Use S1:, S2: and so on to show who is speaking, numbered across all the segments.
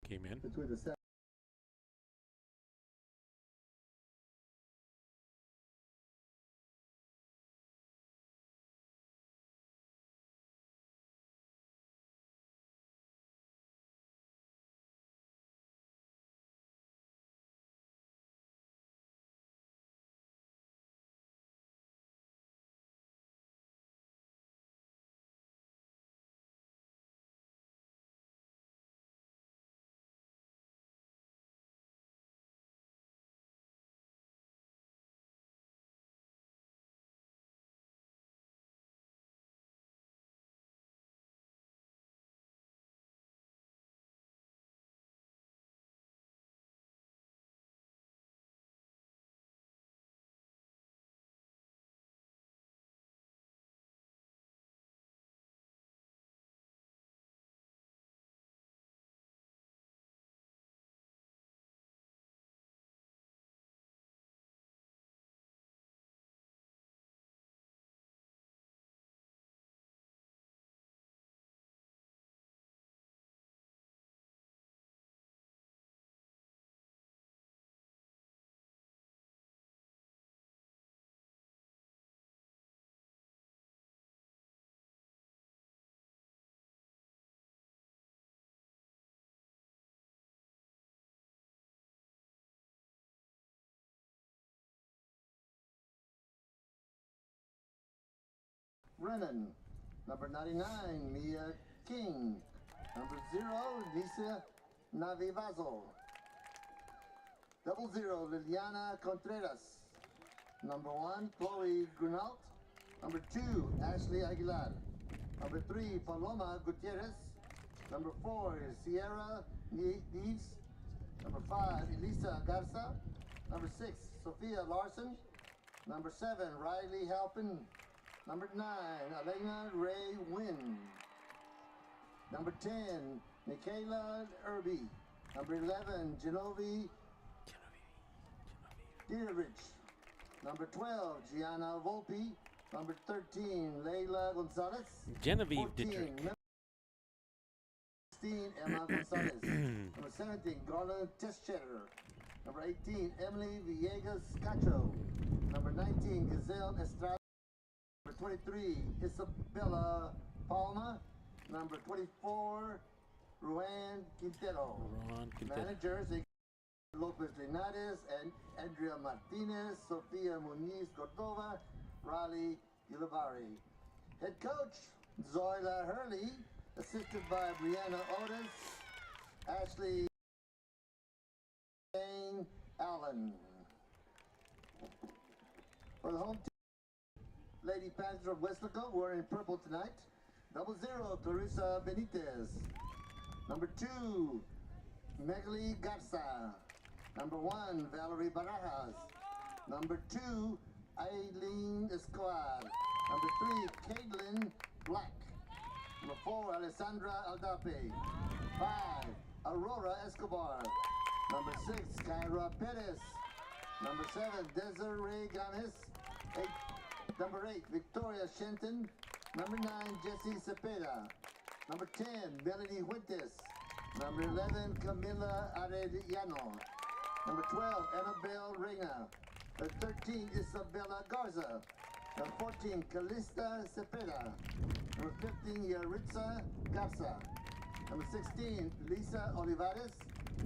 S1: came in.
S2: between the Brennan. Number 99, Mia King. Number 0, Lisa Navivazo. 00, Liliana Contreras. Number 1, Chloe Grunaut. Number 2, Ashley Aguilar. Number 3, Paloma Gutierrez. Number 4 is Sierra Neves. Number 5, Elisa Garza. Number 6, Sophia Larson. Number 7, Riley Halpin. Number 9, Elena Ray Wynn. Number 10, Michaela Irby. Number 11, Genevieve Dietrich. Number 12, Gianna Volpe. Number 13, Leila Gonzalez.
S1: Genevieve
S2: 14,
S1: Dietrich.
S2: 16, Emma Gonzalez. Number 17, Garland Teschetter. Number 18, Emily Villegas Cacho. Number 19, Gazelle Estrada. Number 23, Isabella Palma. Number 24, Ruan Quintero. Managers, Lopez Linares and Andrea Martinez, Sofia Muniz Cordova, Raleigh Ulivari. Head coach, Zoila Hurley, assisted by Brianna Otis, Ashley Jane Allen. For the home team, Lady Panthers of Weslaco wearing purple tonight. 00, Clarissa Benitez. Number 2, Megali Garza. Number 1, Valerie Barajas. Number 2, Aileen Escobar. Number 3, Caitlin Black. Number 4, Alessandra Aldape. 5, Aurora Escobar. Number 6, Kyra Perez. Number 7, Desiree Games. Number 8, Victoria Shenton. Number 9, Jessie Cepeda. Number 10, Melanie Huentes. Number 11, Camila Arellano. Number 12, Annabelle Reina. Number 13, Isabella Garza. Number 14, Calista Cepeda. Number 15, Yaritza Garza. Number 16, Lisa Olivares.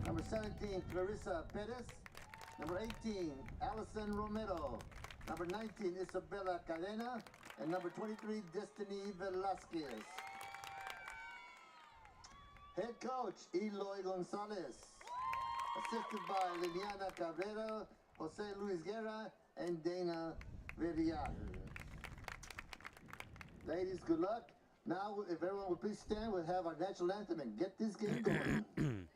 S2: Number 17, Clarissa Perez. Number 18, Allison Romero. Number 19, Isabella Cadena. And number 23, Destiny Velasquez. Head coach, Eloy Gonzalez. Assisted by Liliana Cabrera, Jose Luis Guerra, and Dana Villar. Ladies, good luck. Now, if everyone would please stand, we'll have our national anthem and get this game going.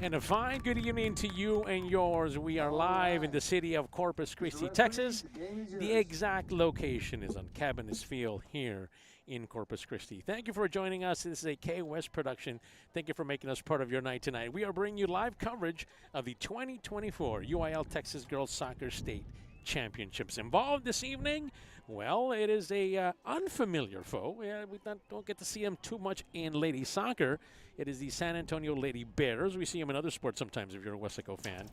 S1: And a fine good evening to you and yours. We are live in the city of Corpus Christi, Texas. The exact location is on Cabinets Field here in Corpus Christi. Thank you for joining us. This is a KWES production. Thank you for making us part of your night tonight. We are bringing you live coverage of the 2024 UIL Texas Girls Soccer State Championships. Involved this evening, well, it is a unfamiliar foe. We don't get to see them too much in ladies soccer. It is the San Antonio Lady Bears. We see them in other sports sometimes if you're a Weslaco fan.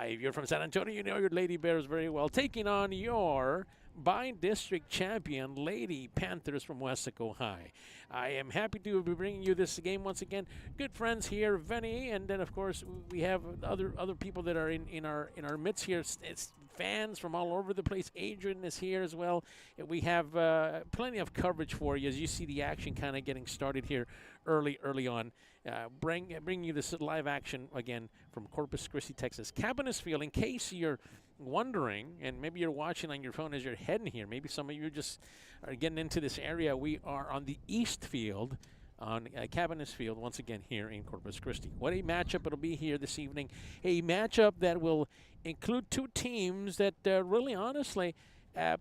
S1: If you're from San Antonio, you know your Lady Bears very well. Taking on your by-district champion, Lady Panthers from Weslaco High. I am happy to be bringing you this game once again. Good friends here, Vinny, and then, of course, we have other people that are in our midst here. It's fans from all over the place. Adrian is here as well. We have plenty of coverage for you as you see the action kind of getting started here early on. Bring you this live action again from Corpus Christi, Texas. Cabinets Field, in case you're wondering, and maybe you're watching on your phone as you're heading here, maybe some of you just are getting into this area. We are on the East Field, on Cabinets Field, once again here in Corpus Christi. What a matchup it'll be here this evening. A matchup that will include two teams that really honestly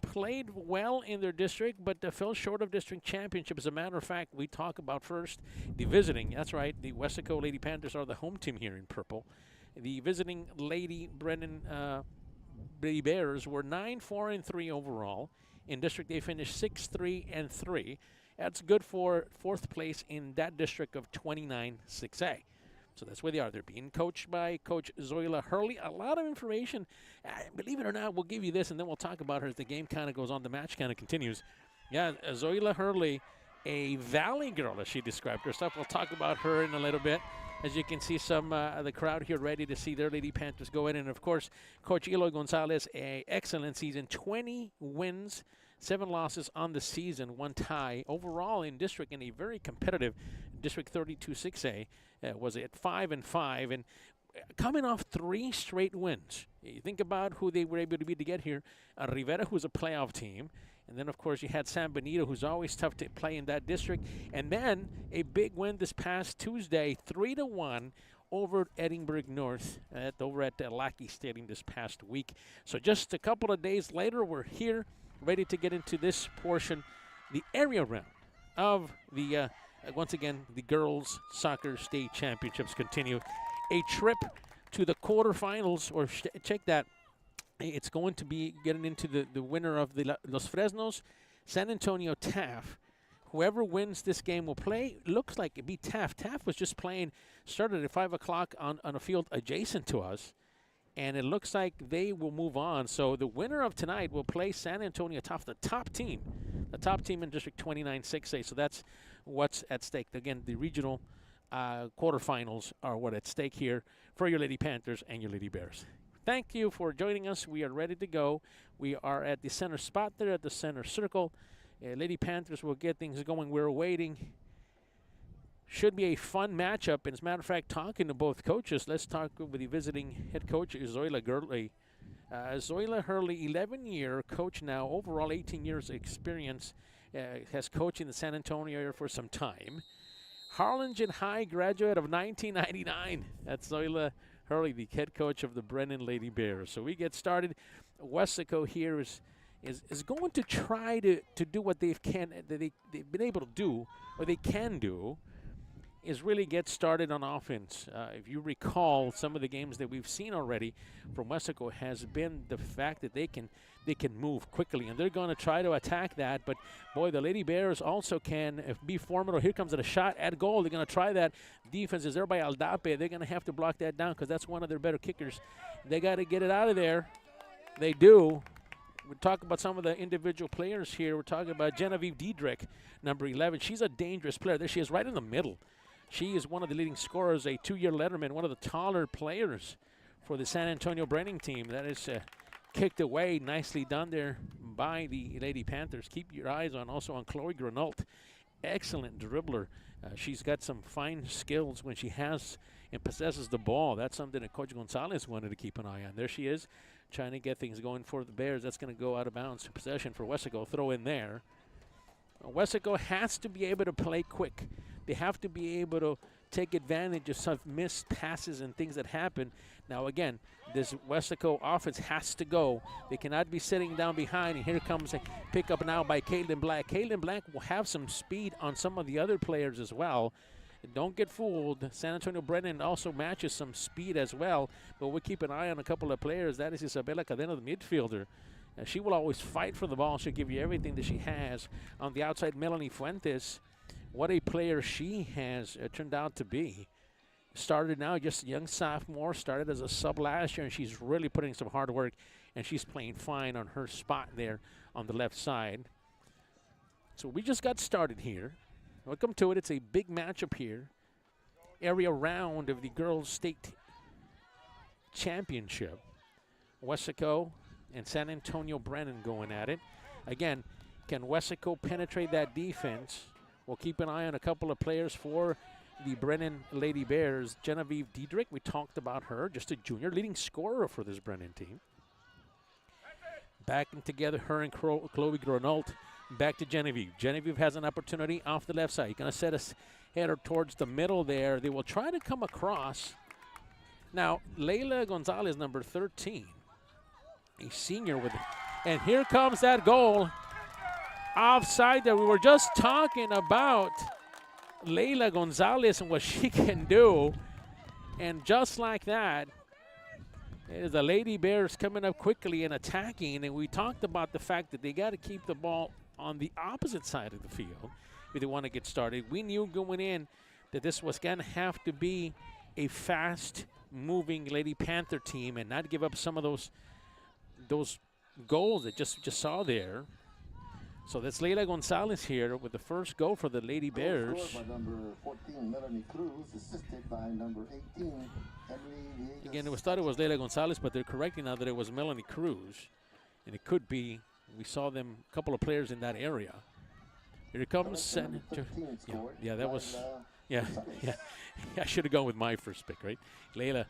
S1: played well in their district, but fell short of district championship. As a matter of fact, we talk about first the visiting. That's right, the Weslaco Lady Panthers are the home team here in purple. The visiting Lady Brennan Bears were 9-4-3 overall. In district, they finished 6-3-3. That's good for fourth place in that district of 29-6A. So that's where they are. They're being coached by Coach Zoila Hurley. A lot of information. Believe it or not, we'll give you this, and then we'll talk about her as the game kind of goes on. The match kind of continues. Yeah, Zoila Hurley, a Valley girl, as she described herself. We'll talk about her in a little bit. As you can see, some of the crowd here ready to see their Lady Panthers go in. And, of course, Coach Eloy Gonzalez, an excellent season. 20 wins, 7 losses on the season, 1 tie. Overall in district, in a very competitive District 32-6A, was at 5-5. And coming off 3 straight wins. You think about who they were able to be to get here. Rivera, who's a playoff team. And then, of course, you had San Benito, who's always tough to play in that district. And then a big win this past Tuesday, 3-1 over Edinburgh North, over at Lackey Stadium this past week. So just a couple of days later, we're here ready to get into this portion, the area round of the, once again, the Girls Soccer State Championships continue. A trip to the quarterfinals, or check that. It's going to be getting into the winner of the Los Fresnos, San Antonio Taft. Whoever wins this game will play. Looks like it'd be Taft. Taft was just playing, started at 5 o'clock on a field adjacent to us. And it looks like they will move on. So the winner of tonight will play San Antonio Taft, the top team in District 29-6A. So that's what's at stake. Again, the regional quarterfinals are what at stake here for your Lady Panthers and your Lady Bears. Thank you for joining us. We are ready to go. We are at the center spot there, at the center circle. Lady Panthers will get things going. We're waiting. Should be a fun matchup. And as a matter of fact, talking to both coaches, let's talk with the visiting head coach, Zoila Hurley. Zoila Hurley, 11-year coach now, overall 18 years experience, has coached in the San Antonio area for some time. Harlingen High graduate of 1999. That's Zoila Hurley, the head coach of the Brennan Lady Bears. So we get started. Weslaco here is going to try to do what they've been able to do, or they can do, is really get started on offense. If you recall, some of the games that we've seen already from Weslaco has been the fact that they can move quickly, and they're going to try to attack that. But boy, the Lady Bears also can be formidable. Here comes a shot at goal. They're going to try that. Defense is there by Aldape. They're going to have to block that down because that's one of their better kickers. They got to get it out of there. They do. We're talking about some of the individual players here. We're talking about Genevieve Diedrich, number 11. She's a dangerous player. There she is, right in the middle. She is one of the leading scorers, a 2-year letterman, one of the taller players for the San Antonio Brennan team. That is kicked away. Nicely done there by the Lady Panthers. Keep your eyes also on Chloe Granault. Excellent dribbler. She's got some fine skills when she has and possesses the ball. That's something that Coach Gonzalez wanted to keep an eye on. There she is, trying to get things going for the Bears. That's going to go out of bounds. Possession for Weslaco. Throw in there. Weslaco has to be able to play quick. They have to be able to take advantage of some missed passes and things that happen. Now, again, this Weslaco offense has to go. They cannot be sitting down behind, and here comes a pickup now by Caitlin Black. Caitlin Black will have some speed on some of the other players as well. Don't get fooled. San Antonio Brennan also matches some speed as well, but we'll keep an eye on a couple of players. That is Isabela Cadena, the midfielder. She will always fight for the ball. She'll give you everything that she has. On the outside, Melanie Fuentes. What a player she has turned out to be. Started now just a young sophomore, started as a sub last year, and she's really putting some hard work, and she's playing fine on her spot there on the left side. So we just got started here. Welcome to it. It's a big matchup here. Area round of the Girls State Championship. Weslaco and San Antonio Brennan going at it. Again, can Weslaco penetrate that defense? We'll keep an eye on a couple of players for the Brennan Lady Bears. Genevieve Diedrich, we talked about her, just a junior, leading scorer for this Brennan team. Backing together, her and Chloe Gronault. Back to Genevieve. Genevieve has an opportunity off the left side. You're going to set us header towards the middle there. They will try to come across. Now, Leila Gonzalez, number 13, a senior with it. And here comes that goal. Offside that we were just talking about Leila Gonzalez and what she can do. And just like that, the Lady Bears coming up quickly and attacking. And we talked about the fact that they got to keep the ball on the opposite side of the field if they want to get started. We knew going in that this was going to have to be a fast-moving Lady Panther team and not give up some of those goals that just saw there. So that's Leila Gonzalez here with the first goal for the Lady Bears.
S2: By number 14, Melanie Cruz, assisted by number 18, Emily Villegas.
S1: Again, it was thought it was Leila Gonzalez, but they're correcting now that it was Melanie Cruz. And it could be, we saw them, a couple of players in that area. Here it comes. Yeah, that was, yeah. I should have gone with my first pick, right? Leila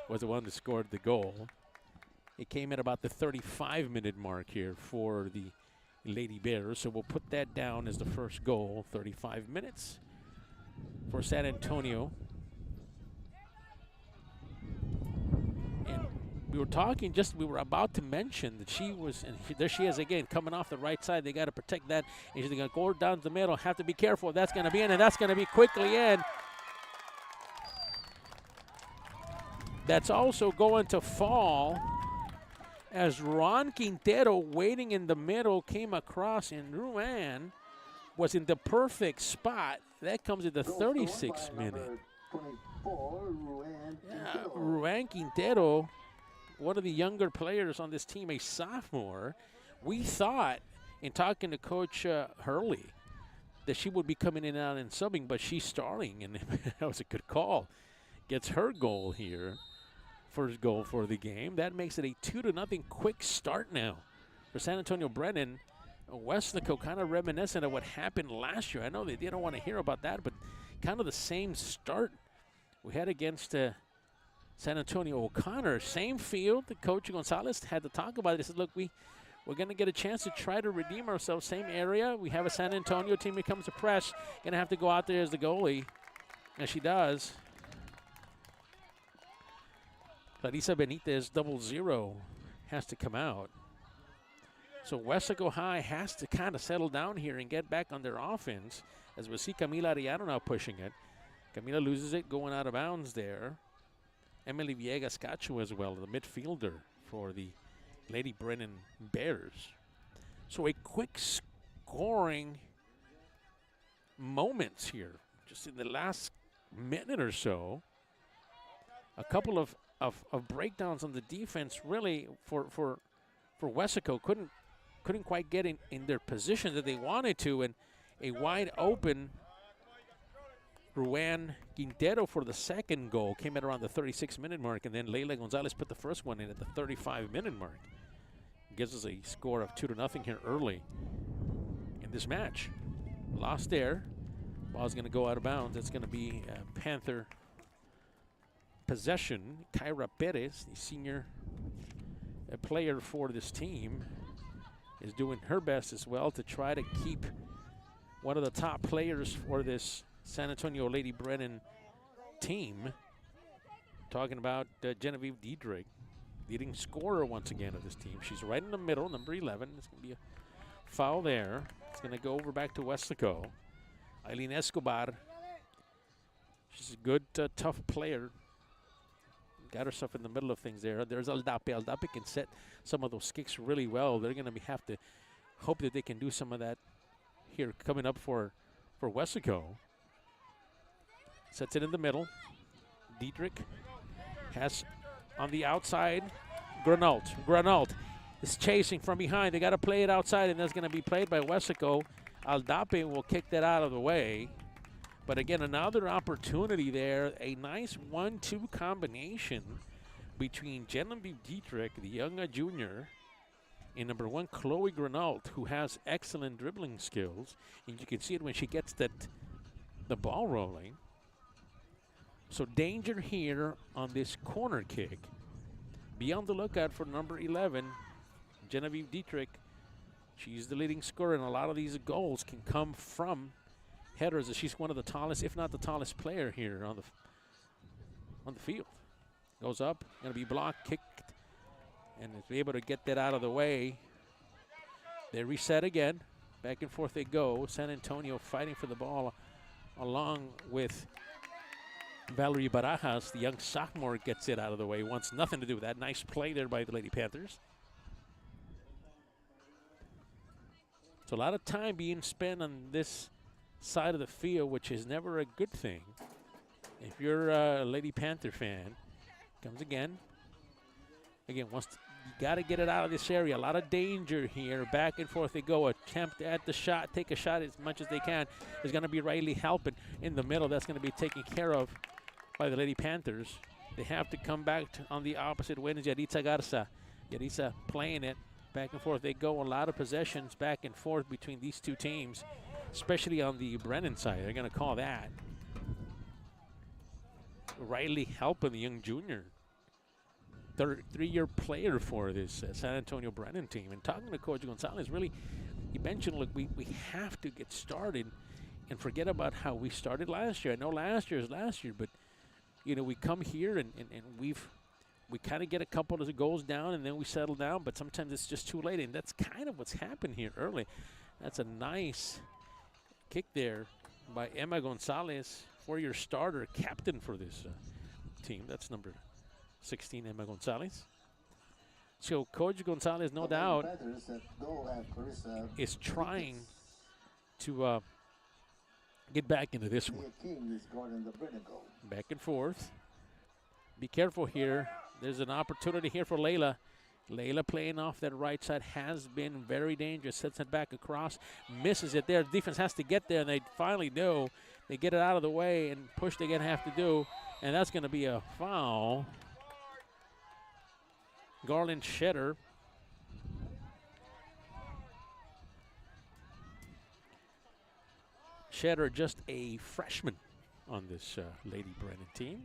S1: was the one that scored the goal. It came at about the 35-minute mark here for the Lady Bears, so we'll put that down as the first goal. 35 minutes for San Antonio. And we were about to mention that she was, and there she is again, coming off the right side. They got to protect that. And she's going to go down the middle. Have to be careful. That's going to be in, and that's going to be quickly in. That's also going to fall as Ron Quintero, waiting in the middle, came across, and Ruan was in the perfect spot. That comes at the 36th minute. Ruan Quintero, one of the younger players on this team, a sophomore. We thought, in talking to Coach Hurley, that she would be coming in and out and subbing, but she's starting, and that was a good call. Gets her goal here. First goal for the game. That makes it a 2-0 quick start now for San Antonio Brennan. Weslaco kind of reminiscent of what happened last year. I know they didn't want to hear about that, but kind of the same start we had against San Antonio O'Connor. Same field. The Coach Gonzalez had to talk about it. He said, look, we're going to get a chance to try to redeem ourselves. Same area. We have a San Antonio team that comes to press. Going to have to go out there as the goalie. And she does. Clarissa Benitez, 0-0, has to come out. So Weslaco High has to kind of settle down here and get back on their offense, as we see Camila Arellano now pushing it. Camila loses it, going out of bounds there. Emily Villegas Cacho as well, the midfielder for the Lady Brennan Bears. So a quick scoring moments here, just in the last minute or so. A couple of breakdowns on the defense, really, for Weslaco. Couldn't quite get in their position that they wanted to, and a wide open Ruan Quintero for the second goal came at around the 36-minute mark, and then Leila Gonzalez put the first one in at the 35-minute mark. Gives us a score of 2-0 here early in this match. Lost there. Ball's going to go out of bounds. It's going to be Panther possession. Kyra Perez, the senior player for this team, is doing her best as well to try to keep one of the top players for this San Antonio Lady Brennan team. Talking about Genevieve Diedrich, leading scorer once again of this team. She's right in the middle, number 11. It's going to be a foul there. It's going to go over back to Weslaco. Eileen Escobar. She's a good, tough player. Got herself in the middle of things there. There's Aldape. Aldape can set some of those kicks really well. They're going to have to hope that they can do some of that here coming up for Weslaco. Sets it in the middle. Diedrich has on the outside Granault. Granault is chasing from behind. They got to play it outside, and that's going to be played by Weslaco. Aldape will kick that out of the way. But again, another opportunity there. A nice 1-2 combination between Genevieve Diedrich, the young junior, and number 1, Chloe Granault, who has excellent dribbling skills. And you can see it when she gets the ball rolling. So danger here on this corner kick. Be on the lookout for number 11, Genevieve Diedrich. She's the leading scorer, and a lot of these goals can come from headers. She's one of the tallest, if not the tallest player here on the field. Goes up, going to be blocked, kicked, and is able to get that out of the way. They reset again. Back and forth they go. San Antonio fighting for the ball along with Valerie Barajas, the young sophomore, gets it out of the way. Wants nothing to do with that. Nice play there by the Lady Panthers. So a lot of time being spent on this side of the field, which is never a good thing. If you're a Lady Panther fan, comes again. Again, you got to get it out of this area. A lot of danger here. Back and forth they go. Attempt at the shot. Take a shot as much as they can. There's going to be Riley helping in the middle. That's going to be taken care of by the Lady Panthers. They have to come back on the opposite wing. Yaritza Garza. Yaritza playing it. Back and forth they go. A lot of possessions back and forth between these two teams, especially on the Brennan side. They're going to call that. Riley helping the young junior. Three-year player for this San Antonio Brennan team. And talking to Coach Gonzalez, really, he mentioned, look, we have to get started and forget about how we started last year. I know last year is last year, but, you know, we come here and we kind of get a couple of goals down and then we settle down, but sometimes it's just too late. And that's kind of what's happened here early. That's a nice kick there by Emma Gonzalez, 4-year starter, captain for this team. That's number 16, Emma Gonzalez. So Coach Gonzalez, no doubt, is trying to get back into this one. Back and forth. Be careful here. There's an opportunity here for Layla. Layla playing off that right side has been very dangerous. Sets it back across. Misses it there. Defense has to get there, and they finally do. They get it out of the way and push they have to do. And that's going to be a foul. Garland Shedder. Shedder, just a freshman on this Lady Brennan team.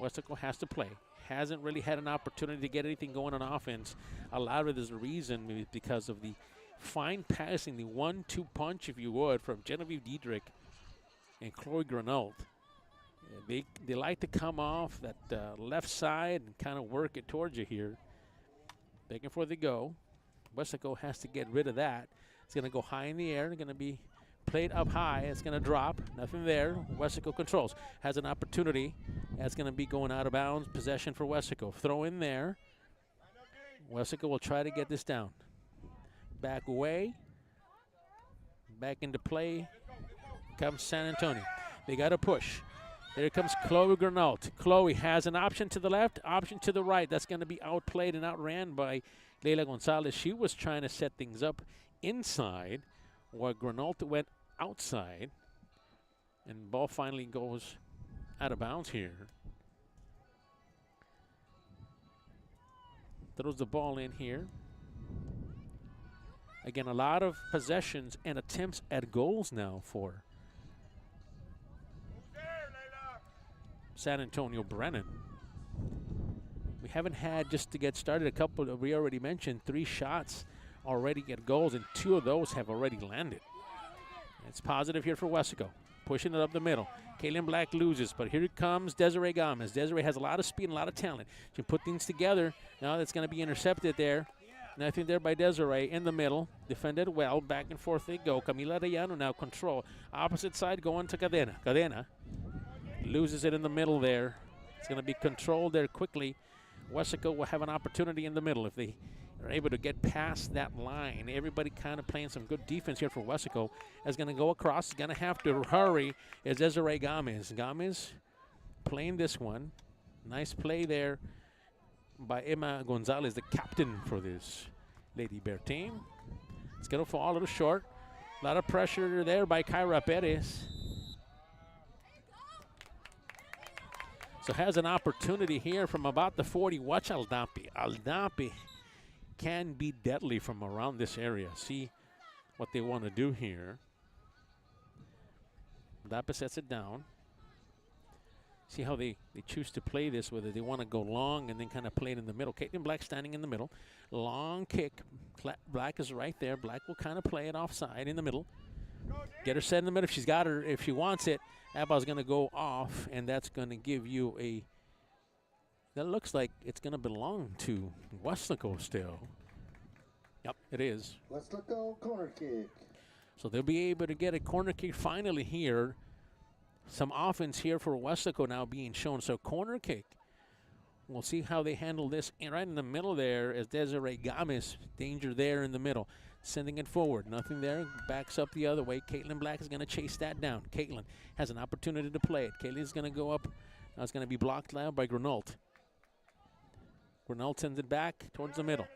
S1: Weslaco has to play. Hasn't really had an opportunity to get anything going on offense. A lot of it is a reason maybe because of the fine passing, the 1-2 punch, if you would, from Genevieve Diedrich and Chloe Granault. They like to come off that left side and kind of work it towards you here. Back and forth they go. Weslaco has to get rid of that. It's going to go high in the air. It's going to be played up high. It's going to drop. Nothing there. Weslaco controls. Has an opportunity. That's going to be going out of bounds. Possession for Weslaco. Throw in there. Weslaco will try to get this down. Back away. Back into play comes San Antonio. They got to push. Here comes Chloe Granault. Chloe has an option to the left, option to the right. That's going to be outplayed and outran by Leila Gonzalez. She was trying to set things up inside while Granault went outside. And ball finally goes out of bounds here. Throws the ball in here. Again, a lot of possessions and attempts at goals now for San Antonio Brennan. We haven't had, just to get started, a couple that we already mentioned, 3 shots already at goals, and 2 of those have already landed. It's positive here for Weslaco. Pushing it up the middle. Kaylin Black loses, but here comes Desiree Gomez. Desiree has a lot of speed and a lot of talent. She can put things together. Now that's going to be intercepted there. Nothing there by Desiree in the middle. Defended well. Back and forth they go. Camila Arellano now control. Opposite side going to Cadena. Cadena loses it in the middle there. It's going to be controlled there quickly. Weslaco will have an opportunity in the middle if they are able to get past that line. Everybody kind of playing some good defense here for Weslaco. Is going to go across. Is going to have to hurry. Is Desiree Gomez. Gomez playing this one. Nice play there by Emma Gonzalez, the captain for this Lady Bear team. It's going to fall a little short. A lot of pressure there by Kyra Perez. So has an opportunity here from about the 40. Watch Aldapi. Aldapi can be deadly from around this area. See what they want to do here. Aldapi sets it down. See how they choose to play this, whether they want to go long and then kind of play it in the middle. Caitlin Black standing in the middle. Long kick. Black is right there. Black will kind of play it offside in the middle. Get her set in the middle if she's got her. If she wants it, that ball's going to go off, and that's going to give you a – that looks like it's going to belong to Weslaco still. Yep, it is.
S2: Weslaco corner kick.
S1: So they'll be able to get a corner kick finally here. Some offense here for Weslaco now being shown. So corner kick. We'll see how they handle this. And right in the middle there is Desiree Gomez. Danger there in the middle. Sending it forward. Nothing there. Backs up the other way. Caitlin Black is going to chase that down. Caitlin has an opportunity to play it. Caitlin's going to go up. Now it's going to be blocked now by Granault. Granault sends it back towards the middle.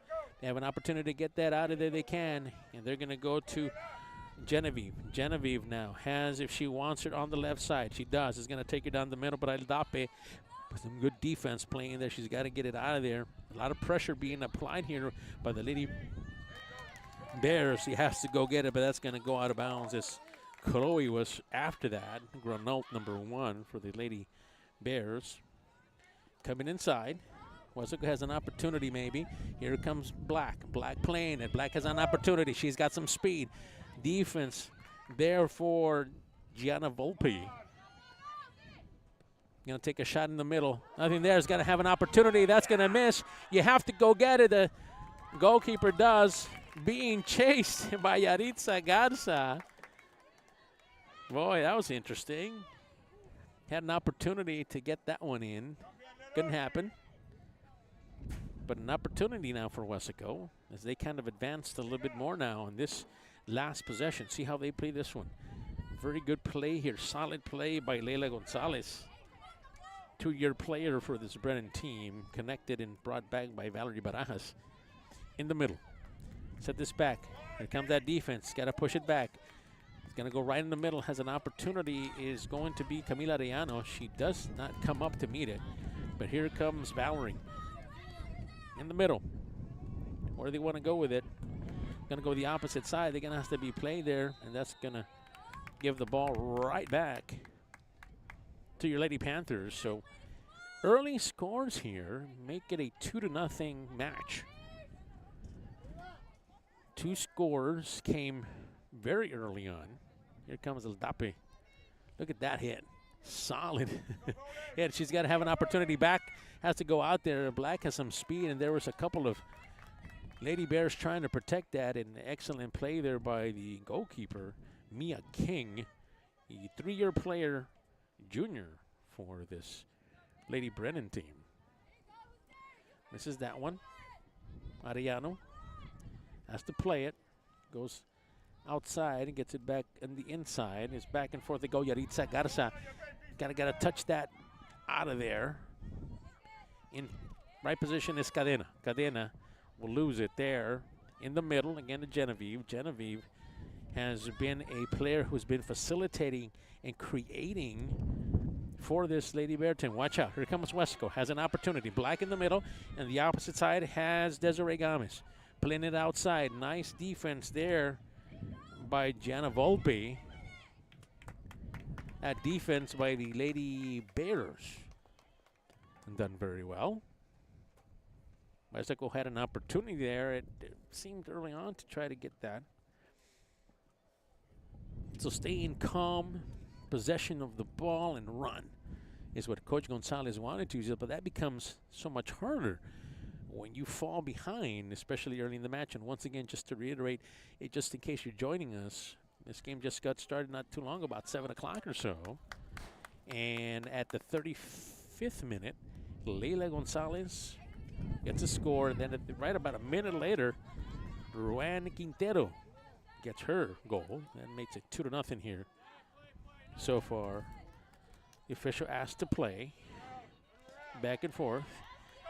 S1: They have an opportunity to get that out of there. They can. And they're going to go to Genevieve. Genevieve now has, if she wants it on the left side, she does. It's going to take her down the middle, but Aldape with some good defense playing there. She's got to get it out of there. A lot of pressure being applied here by the Lady Bears. She has to go get it, but that's going to go out of bounds as Chloe was after that. Granault number 1 for the Lady Bears. Coming inside. Weslaco has an opportunity maybe. Here comes Black. Black playing it. Black has an opportunity. She's got some speed. Defense there for Gianna Volpe. Going to take a shot in the middle. Nothing there. Is going to have an opportunity. That's going to miss. You have to go get it. The goalkeeper does. Being chased by Yaritza Garza. Boy, that was interesting. Had an opportunity to get that one in. Couldn't happen. But an opportunity now for Weslaco as they kind of advanced a little bit more now on this last possession. See how they play this one. Very good play here. Solid play by Leila Gonzalez. 2-year player for this Brennan team. Connected and brought back by Valerie Barajas. In the middle. Set this back. Here comes that defense. Got to push it back. It's going to go right in the middle. Has an opportunity. Is going to be Camila Arellano. She does not come up to meet it. But here comes Valerie. In the middle. Where do they want to go with it? Going to go the opposite side. They're going to have to be played there. And that's going to give the ball right back to your Lady Panthers. So early scores here make it a 2-0 match. 2 scores came very early on. Here comes Aldape. Look at that hit. Solid. Yeah, she's got to have an opportunity back. Has to go out there. Black has some speed, and there was a couple of Lady Bears trying to protect that. And excellent play there by the goalkeeper, Mia King, a 3-year player, junior for this Lady Brennan team. This is that one. Arellano has to play it. Goes outside and gets it back on the inside. It's back and forth. They go. Yaritza Garza. Gotta touch that out of there. In right position is Cadena. Cadena will lose it there. In the middle, again to Genevieve. Genevieve has been a player who's been facilitating and creating for this Lady Bear team. Watch out. Here comes Weslaco. Has an opportunity. Black in the middle. And the opposite side has Desiree Gomez. Playing it outside. Nice defense there by Gianna Volpe. That defense by the Lady Bears. And done very well. Weslaco had an opportunity there. It seemed early on to try to get that. So staying calm, possession of the ball, and run is what Coach Gonzalez wanted to do, but that becomes so much harder when you fall behind, especially early in the match. And once again, just to reiterate, just in case you're joining us, this game just got started not too long, about 7 o'clock or so. And at the 35th minute, Leila Gonzalez gets a score, and then right about a minute later, Ruan Quintero gets her goal. That makes it 2-0 here so far. The official asked to play. Back and forth.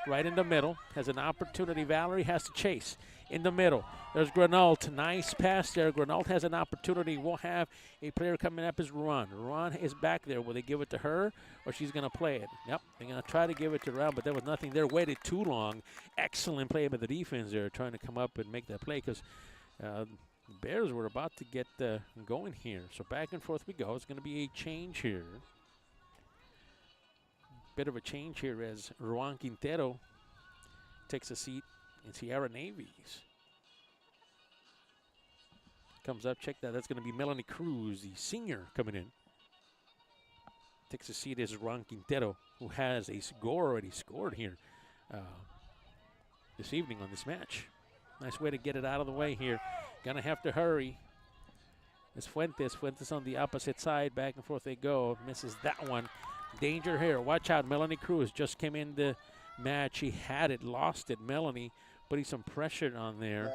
S1: Right in the middle. Has an opportunity. Valerie has to chase. In the middle. There's Granault. Nice pass there. Granault has an opportunity. We'll have a player coming up as Ruan. Ruan is back there. Will they give it to her or she's going to play it? Yep. They're going to try to give it to Ruan, but there was nothing there. Waited too long. Excellent play by the defense there, trying to come up and make that play, because the Bears were about to get going here. So back and forth we go. It's going to be a change here. Bit of a change here as Ruan Quintero takes a seat in Sierra Navies. Comes up, check that. That's going to be Melanie Cruz, the senior, coming in. Takes a seat as Ruan Quintero, who has a goal already scored here this evening on this match. Nice way to get it out of the way here. Gonna have to hurry. It's Fuentes. Fuentes on the opposite side. Back and forth they go. Misses that one. Danger here. Watch out. Melanie Cruz just came in the match. She had it, lost it. Melanie putting some pressure on there.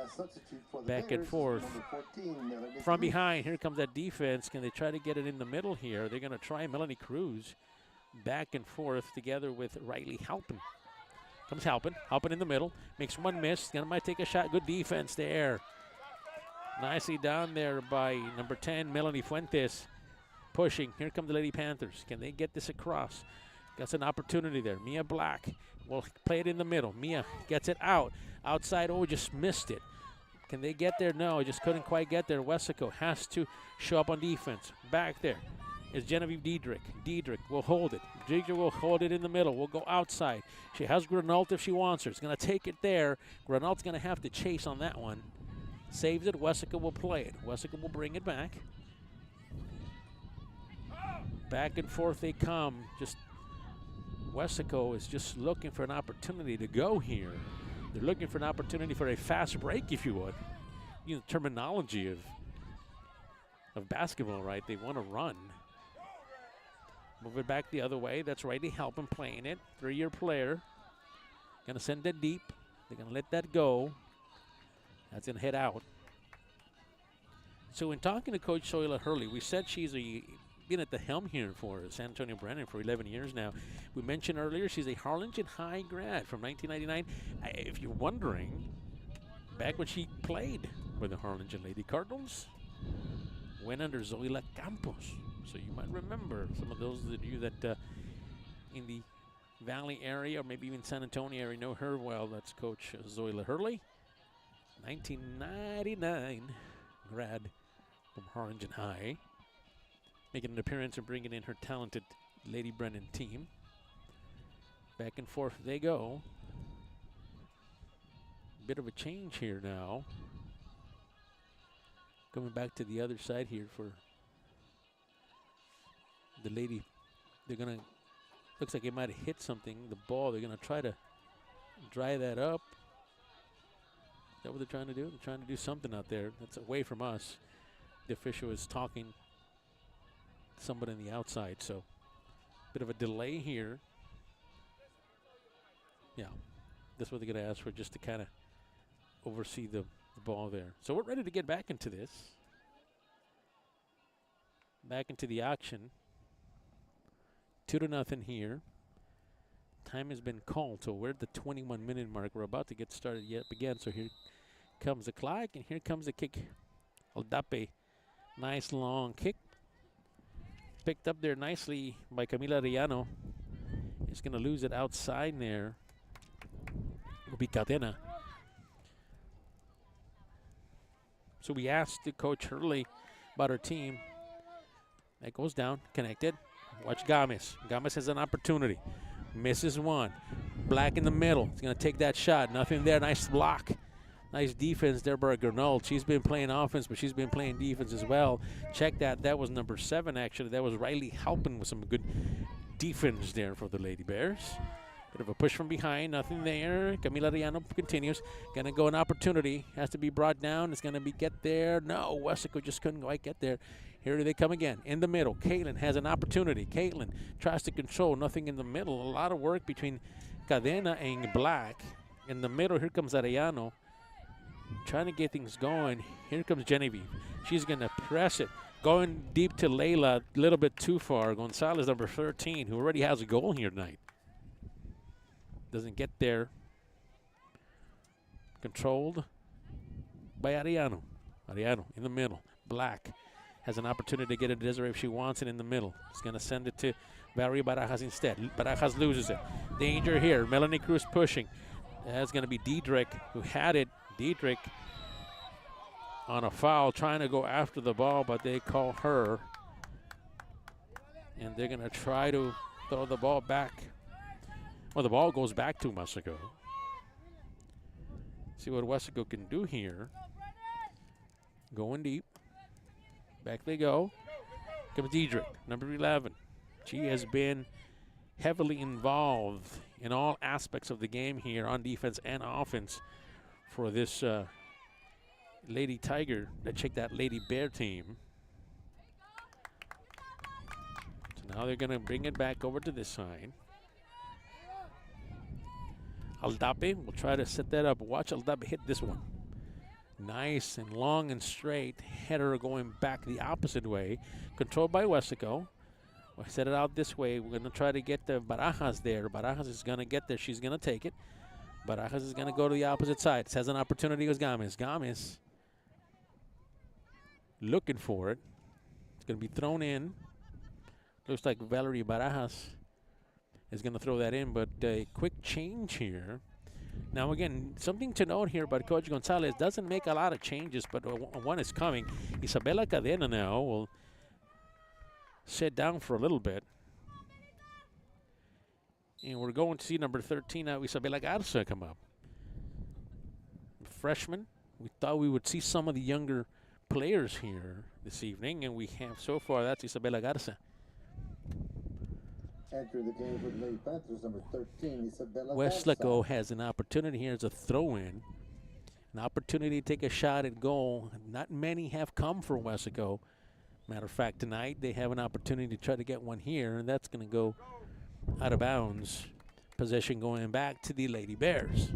S1: Back and forth.
S2: 14,
S1: From behind, here comes that defense. Can they try to get it in the middle here? They're going to try Melanie Cruz. Back and forth together with Riley Halpin. Comes Halpin. Halpin in the middle. Makes one miss. Gonna might take a shot. Good defense there. Nicely down there by number 10, Melanie Fuentes. Pushing. Here come the Lady Panthers. Can they get this across? Got an opportunity there. Mia Black will play it in the middle. Mia gets it out. Outside, oh, just missed it. Can they get there? No, just couldn't quite get there. Weslaco has to show up on defense. Back there is Genevieve Diedrich. Diedrich will hold it. Diedrich will hold it in the middle. Will go outside. She has Granault if she wants her. It's going to take it there. Granault's going to have to chase on that one. Saves it. Weslaco will play it. Weslaco will bring it back. Back and forth they come. Just Weslaco is just looking for an opportunity to go here. They're looking for an opportunity for a fast break, if you would. You know, the terminology of basketball, right? They want to run. Move it back the other way. That's Riley Halpin playing it. 3-year player. Gonna send it deep. They're gonna let that go. That's gonna head out. So in talking to Coach Zoila Hurley, we said she's been at the helm here for San Antonio Brennan for 11 years now. We mentioned earlier she's a Harlingen High grad from 1999. If you're wondering, back when she played with the Harlingen Lady Cardinals, went under Zoila Campos. So you might remember some of those of you that in the Valley area or maybe even San Antonio area know her well. That's Coach Zoila Hurley, 1999 grad from Harlingen High. Making an appearance and bringing in her talented Lady Brennan team. Back and forth they go. Bit of a change here now. Coming back to the other side here for the lady. They're gonna, looks like they might have hit something, the ball. They're gonna try to dry that up. Is that what they're trying to do? They're trying to do something out there. That's away from us. The official is talking someone on the outside, so bit of a delay here. Yeah, that's what they're going to ask for, just to kind of oversee the ball there. So we're ready to get back into this. Back into the action. 2-0 here. Time has been called, so we're at the 21-minute mark. We're about to get started yet again, so here comes the clock, and here comes the kick. Aldape, nice long kick. Picked up there nicely by Camila Riano. He's going to lose it outside there. It'll be Cadena. So we asked the Coach Hurley about her team. That goes down, connected. Watch Gomez. Gomez has an opportunity. Misses one. Black in the middle. He's going to take that shot. Nothing there. Nice block Nice defense there by Gernald. She's been playing offense, but she's been playing defense as well. Check that. That was number 7, actually. That was Riley Halpin with some good defense there for the Lady Bears. Bit of a push from behind. Nothing there. Camila Riano continues. Going to go an opportunity. Has to be brought down. It's going to be get there. No, Weslaco just couldn't quite get there. Here they come again. In the middle. Caitlin has an opportunity. Caitlin tries to control. Nothing in the middle. A lot of work between Cadena and Black. In the middle, here comes Arellano. Trying to get things going. Here comes Genevieve. She's going to press it. Going deep to Layla, a little bit too far. Gonzalez, number 13, who already has a goal here tonight. Doesn't get there. Controlled by Arellano. Arellano in the middle. Black has an opportunity to get it to Desiree if she wants it in the middle. She's going to send it to Valerie Barajas instead. Barajas loses it. Danger here. Melanie Cruz pushing. That's going to be Diedrich who had it. Diedrich on a foul trying to go after the ball, but they call her. And they're going to try to throw the ball back. Well, the ball goes back to Weslaco. See what Weslaco can do here. Going deep. Back they go. Comes Diedrich, number 11. She has been heavily involved in all aspects of the game here on defense and offense for this Lady Tiger, check that Lady Bear team. So now they're going to bring it back over to this side. Aldape will try to set that up. Watch Aldape hit this one. Nice and long and straight. Header going back the opposite way. Controlled by Weslaco. We'll set it out this way. We're going to try to get the Barajas there. Barajas is going to get there. She's going to take it. Barajas is going to go to the opposite side. Has an opportunity with Gomez. Gomez looking for it. It's going to be thrown in. Looks like Valerie Barajas is going to throw that in, but a quick change here. Now, again, something to note here about Coach Gonzalez. Doesn't make a lot of changes, but one is coming. Isabela Cadena now will sit down for a little bit. And we're going to see number 13 now, Isabela Garza, come up. Freshman. We thought we would see some of the younger players here this evening, and we have so far. That's Isabela Garza.
S2: Enter the game for the Lady Panthers, number 13, Isabela
S1: Weslaco has an opportunity here as a throw-in. An opportunity to take a shot at goal. Not many have come for Weslaco. Matter of fact, tonight they have an opportunity to try to get one here, and that's going to go out of bounds. Possession going back to the Lady Bears.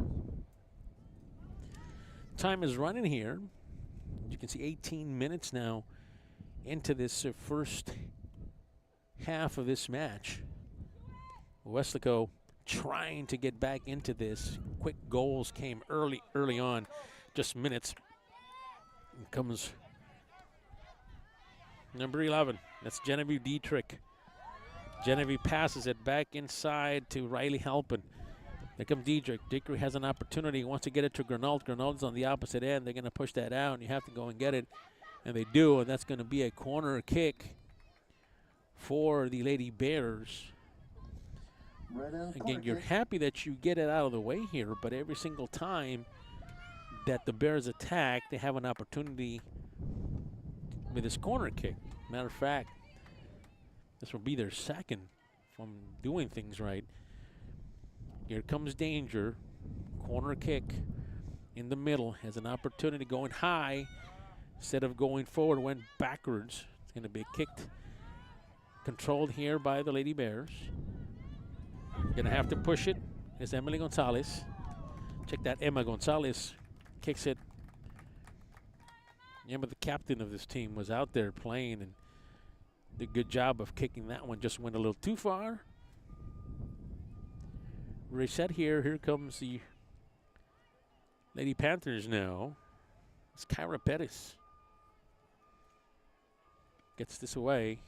S1: Time is running here. You can see 18 minutes now into this first half of this match. Weslaco trying to get back into this. Quick goals came early on, just minutes. Here comes number 11. That's Genevieve Dietrich. Genevieve passes it back inside to Riley Halpin. There comes Diedrich. Dietrich has an opportunity. Wants to get it to Gernald. Gernald's on the opposite end. They're going to push that out, and you have to go and get it. And they do, and that's going to be a corner kick for the Lady Bears.
S2: Brennan,
S1: Again, you're happy that you get it out of the way here, but every single time that the Bears attack, they have an opportunity with this corner kick. Matter of fact, this will be their second from doing things right. Here comes danger. Corner kick in the middle. Has an opportunity going high. Instead of going forward, went backwards. It's going to be kicked. Controlled here by the Lady Bears. Going to have to push it. It's Emily Gonzalez. Check that. Emma Gonzalez kicks it. Emma, the captain of this team, was out there playing and did a good job of kicking that one. Just went a little too far. Reset here. Here comes the Lady Panthers now. It's Kyra Pettis. Gets this away.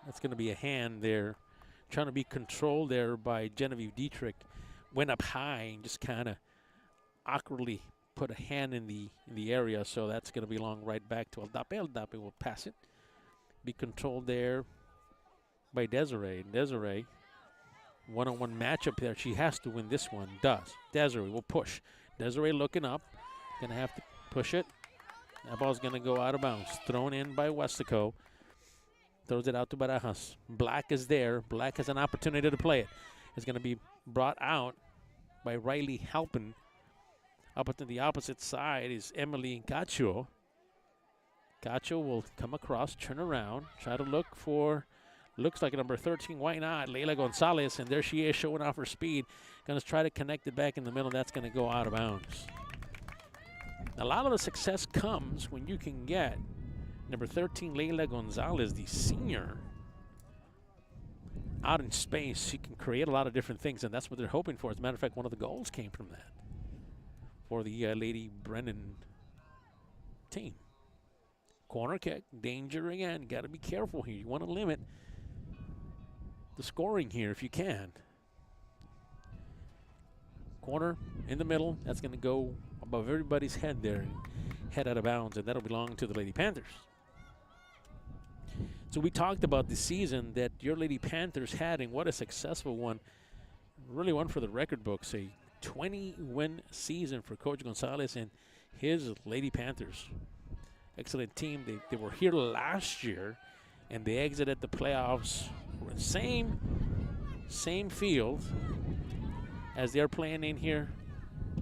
S1: That's going to be a hand there. Trying to be controlled there by Genevieve Dietrich. Went up high and just kind of awkwardly put a hand in the area. So that's going to belong right back to Aldape. Aldape will pass it. Be controlled there by Desiree. And Desiree one-on-one matchup there. She has to win this one. Does. Desiree will push. Desiree looking up. Going to have to push it. That ball's going to go out of bounds. Thrown in by Weslaco. Throws it out to Barajas. Black is there. Black has an opportunity to play it. It's going to be brought out by Riley Halpin. Up to the opposite side is Emily Gacho. Gacho will come across, turn around, try to look for, looks like number 13, why not, Leila Gonzalez, and there she is showing off her speed. Going to try to connect it back in the middle. That's going to go out of bounds. A lot of the success comes when you can get number 13, Leila Gonzalez, the senior, out in space. She can create a lot of different things, and that's what they're hoping for. As a matter of fact, one of the goals came from that for the Lady Brennan team. Corner kick, danger again. Got to be careful here. You want to limit the scoring here if you can. Corner in the middle. That's going to go above everybody's head there and head out of bounds, and that'll belong to the Lady Panthers. So we talked about the season that your Lady Panthers had, and what a successful one. Really one for the record books. A 20-win season for Coach Gonzalez and his Lady Panthers. Excellent team. They were here last year, and they exited the playoffs. Same field as they're playing in here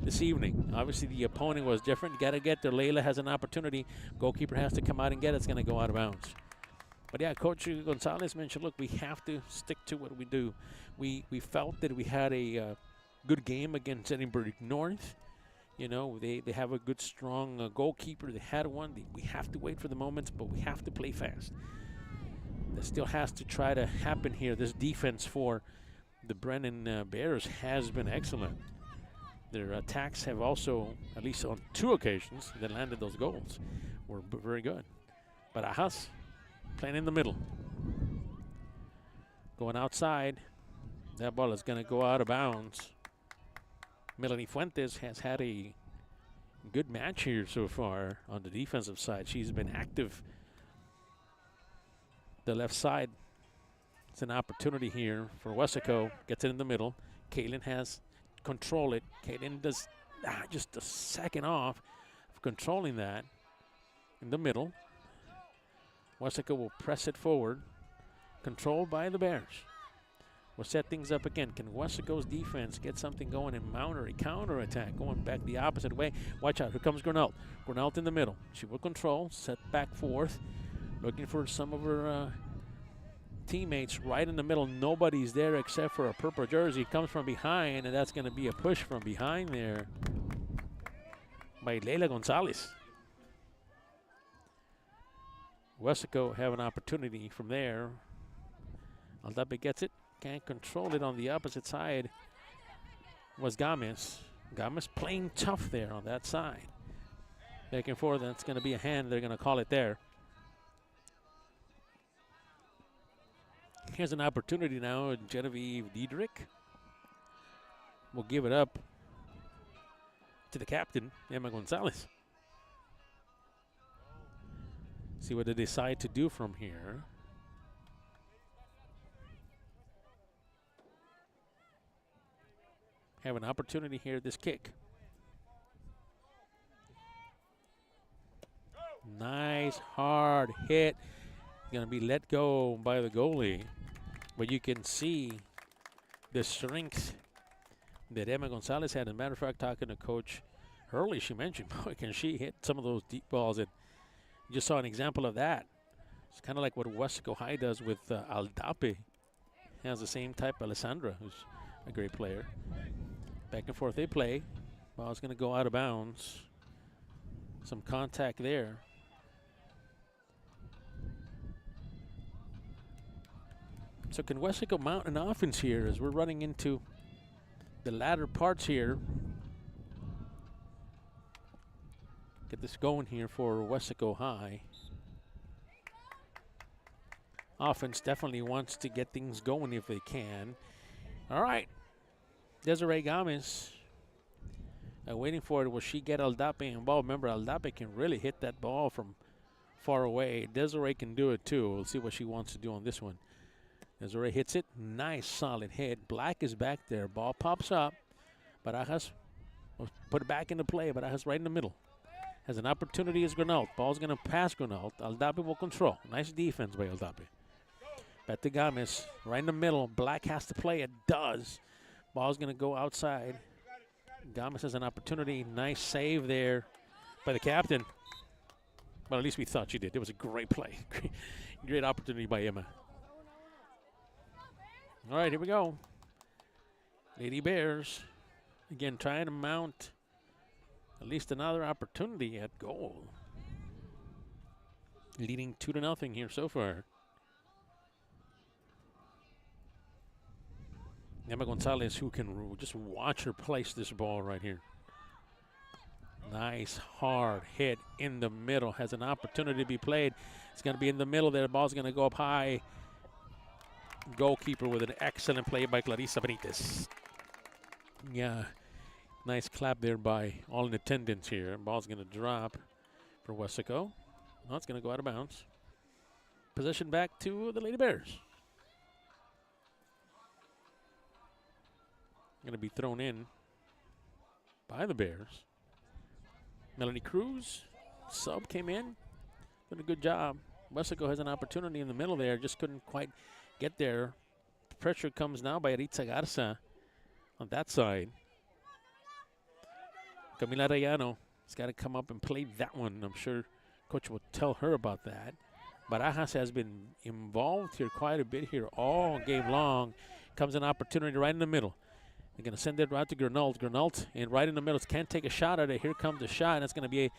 S1: this evening. Obviously, the opponent was different. You got to get there. Layla has an opportunity. Goalkeeper has to come out and get it. It's going to go out of bounds. But yeah, Coach Gonzalez mentioned, look, we have to stick to what we do. We felt that we had a good game against Edinburgh North. You know, they have a good, strong goalkeeper. They had one. We have to wait for the moments, but we have to play fast. That still has to try to happen here. This defense for the Brennan Bears has been excellent. Their attacks have also, at least on 2 occasions, that landed those goals, were very good. But Barajas playing in the middle. Going outside. That ball is going to go out of bounds. Melanie Fuentes has had a good match here so far on the defensive side. She's been active. The left side, it's an opportunity here for Weslaco. Gets it in the middle. Caitlin has control it. Caitlin does just a second off of controlling that in the middle. Weslaco will press it forward. Controlled by the Bears. We'll set things up again. Can Weslaco's defense get something going and mount a counter attack going back the opposite way? Watch out. Here comes Grenalt. Grenalt in the middle. She will control. Set back forth. Looking for some of her teammates right in the middle. Nobody's there except for a purple jersey. Comes from behind, and that's going to be a push from behind there by Leila Gonzalez. Weslaco have an opportunity from there. Aldape gets it. Can't control it on the opposite side. Was Gomez. Gomez playing tough there on that side. Back and forth. That's going to be a hand. They're going to call it there. Here's an opportunity now. Genevieve Diedrich will give it up to the captain, Emma Gonzalez. See what they decide to do from here. Have an opportunity here, this kick. Nice hard hit. Going to be let go by the goalie. But you can see the strength that Emma Gonzalez had. As a matter of fact, talking to Coach Hurley, she mentioned, boy, can she hit some of those deep balls. And you just saw an example of that. It's kind of like what Weslaco High does with Aldape. Has the same type, Alessandra, who's a great player. Back and forth they play. Ball's going to go out of bounds. Some contact there. So can Weslaco mount an offense here as we're running into the latter parts here? Get this going here for Weslaco High. Offense definitely wants to get things going if they can. All right. Desiree Gomez waiting for it. Will she get Aldape involved? Remember, Aldape can really hit that ball from far away. Desiree can do it too. We'll see what she wants to do on this one. Azure hits it. Nice, solid hit. Black is back there. Ball pops up. Barajas will put it back into play. Barajas right in the middle. Has an opportunity as Granult. Ball's going to pass Granult. Aldape will control. Nice defense by Aldape. Back to Gomez. Right in the middle. Black has to play. It does. Ball's going to go outside. Gomez has an opportunity. Nice save there by the captain. Well, at least we thought she did. It was a great play. Great opportunity by Emma. All right, here we go. Lady Bears, again, trying to mount at least another opportunity at goal. Leading 2-0 here so far. Emma Gonzalez, who can just watch her place this ball right here. Nice hard hit in the middle. Has an opportunity to be played. It's going to be in the middle there. The ball's going to go up high. Goalkeeper with an excellent play by Clarissa Benitez. Yeah, nice clap there by all in attendance here. Ball's going to drop for Weslaco. No, it's going to go out of bounds. Possession back to the Lady Bears. Going to be thrown in by the Bears. Melanie Cruz, sub, came in. Did a good job. Weslaco has an opportunity in the middle there. Just couldn't quite get there. Pressure comes now by Aritza Garza on that side. Camila Rayano has got to come up and play that one. I'm sure Coach will tell her about that. Barajas has been involved here quite a bit here all game long. Comes an opportunity right in the middle. They're going to send it right to Granult. Granult, and right in the middle, can't take a shot at it. Here comes the shot, and it's going to be,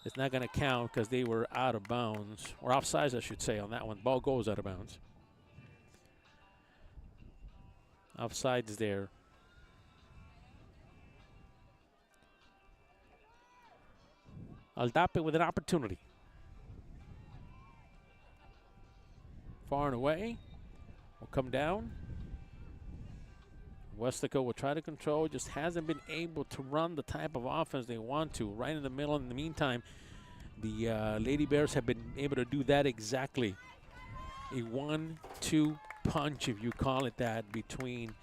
S1: it's not going to count because they were out of bounds, or offsides, I should say, on that one. Ball goes out of bounds. Offsides there. Aldape with an opportunity. Far and away. Will come down. Weslaco will try to control, just hasn't been able to run the type of offense they want to. Right in the middle. In the meantime, the Lady Bears have been able to do that exactly. A 1-2 punch, if you call it that, between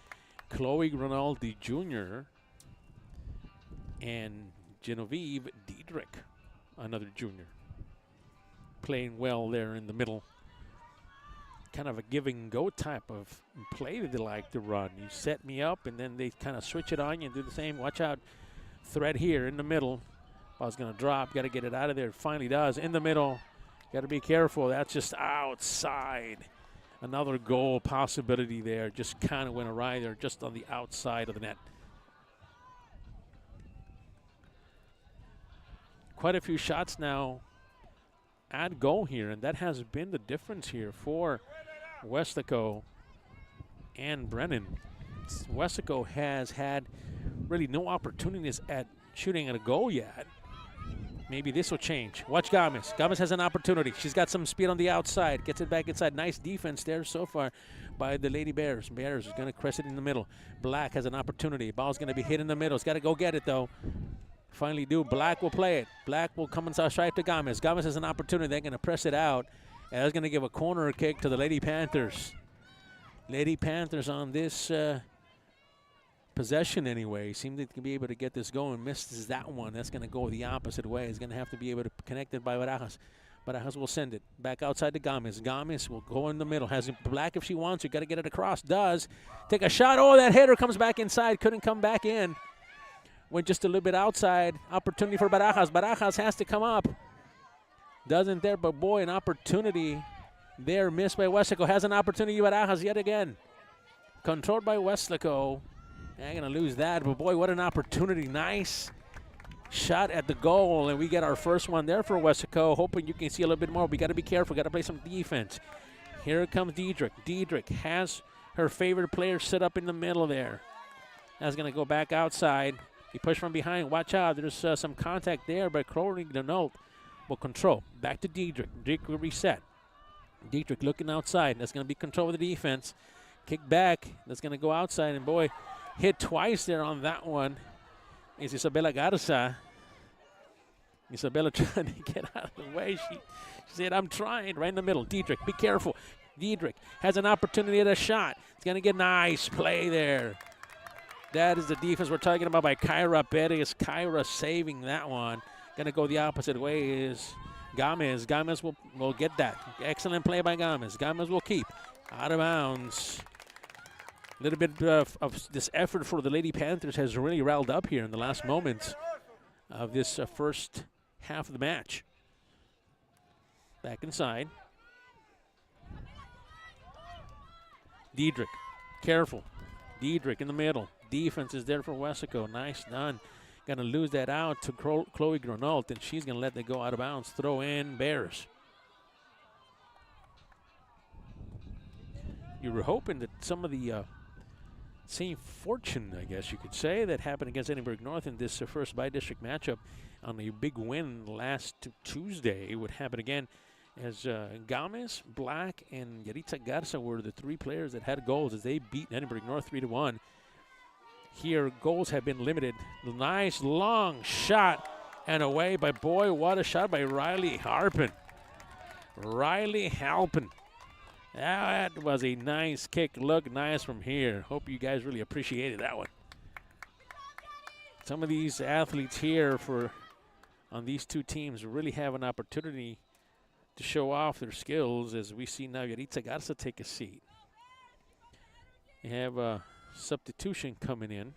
S1: Chloe Grinaldi Jr. and Genevieve Diedrich, another junior. Playing well there in the middle. Kind of a give and go type of play that they like to run. You set me up, and then they kind of switch it on you and do the same. Watch out. Threat here in the middle. Ball's going to drop. Got to get it out of there. Finally does. In the middle. Got to be careful. That's just outside. Another goal possibility there. Just kind of went awry there, just on the outside of the net. Quite a few shots now at goal here, and that has been the difference here for Weslaco and Brennan. Weslaco has had really no opportunities at shooting at a goal yet. Maybe this will change. Watch Gomez. Gomez has an opportunity. She's got some speed on the outside. Gets it back inside. Nice defense there so far by the Lady Bears. Bears is going to crest it in the middle. Black has an opportunity. Ball's going to be hit in the middle. It's got to go get it, though. Finally do. Black will play it. Black will come inside straight to Gomez. Gomez has an opportunity. They're going to press it out. And that's going to give a corner kick to the Lady Panthers. Lady Panthers on this possession anyway. Seemed to be able to get this going. Misses that one. That's going to go the opposite way. He's going to have to be able to connect it by Barajas. Barajas will send it back outside to Gomez. Gomez will go in the middle. Has Black if she wants to. Got to get it across. Does. Take a shot. Oh, that header comes back inside. Couldn't come back in. Went just a little bit outside. Opportunity for Barajas. Barajas has to come up. Doesn't there, but boy, an opportunity there. Missed by Weslaco. Has an opportunity, Barajas, yet again. Controlled by Weslaco. I'm going to lose that, but boy, what an opportunity. Nice shot at the goal, and we get our first one there for Weslaco. Hoping you can see a little bit more. We got to be careful. Got to play some defense. Here comes Diedrich. Diedrich has her favorite player set up in the middle there. That's going to go back outside. He pushed from behind. Watch out. There's some contact there, but Chloe Granult will control. Back to Diedrich. Diedrich will reset. Diedrich looking outside. That's going to be control of the defense. Kick back. That's going to go outside, and boy, hit twice there on that one is Isabella Garza. Isabella trying to get out of the way. She said, I'm trying. Right in the middle. Diedrich, be careful. Diedrich has an opportunity at a shot. It's going to get nice play there. That is the defense we're talking about by Kyra Perez. Kyra saving that one. Going to go the opposite way is Gomez. Gomez will get that. Excellent play by Gomez. Gomez will keep. Out of bounds. A little bit of this effort for the Lady Panthers has really riled up here in the last moments of this first half of the match. Back inside. Diedrich, careful. Diedrich in the middle. Defense is there for Weslaco. Nice done. Going to lose that out to Chloe Granault, and she's going to let that go out of bounds. Throw in Bears. You were hoping that some of the same fortune, I guess you could say, that happened against Edinburgh North in this first by-district matchup on a big win last Tuesday would happen again, as Gomez, Black, and Yaritza Garza were the three players that had goals as they beat Edinburgh North 3-1. Here, goals have been limited. Nice long shot and away by, boy, what a shot by Riley Harpin. Riley Halpin. That was a nice kick. Look nice from here. Hope you guys really appreciated that one. Some of these athletes here on these two teams really have an opportunity to show off their skills, as we see now Yaritza Garza take a seat. You have a substitution coming in.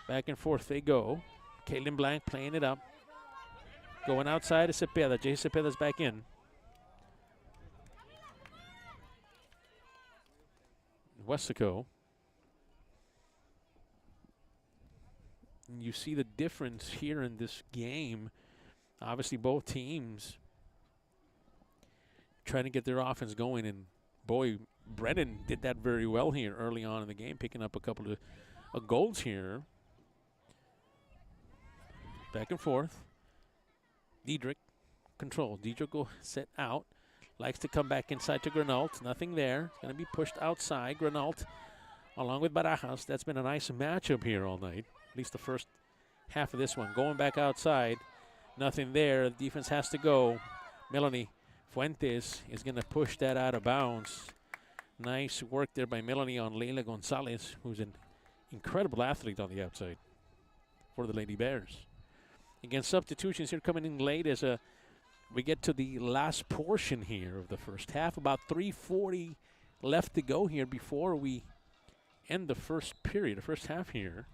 S1: Back and forth they go. Caitlin Blank playing it up. Going outside to Cepeda. Jay Cepeda's back in. Weslaco. You see the difference here in this game. Obviously, both teams trying to get their offense going, and boy, Brennan did that very well here early on in the game, picking up a couple of goals here. Back and forth. Diedrich control. Diedrich will set out. Likes to come back inside to Granault. Nothing there. Going to be pushed outside. Granault along with Barajas. That's been a nice matchup here all night. At least the first half of this one. Going back outside. Nothing there. The defense has to go. Melanie Fuentes is going to push that out of bounds. Nice work there by Melanie on Leila Gonzalez, who's an incredible athlete on the outside for the Lady Bears. Again, substitutions here coming in late as we get to the last portion here of the first half. About 3:40 left to go here before we end the first period, the first half here.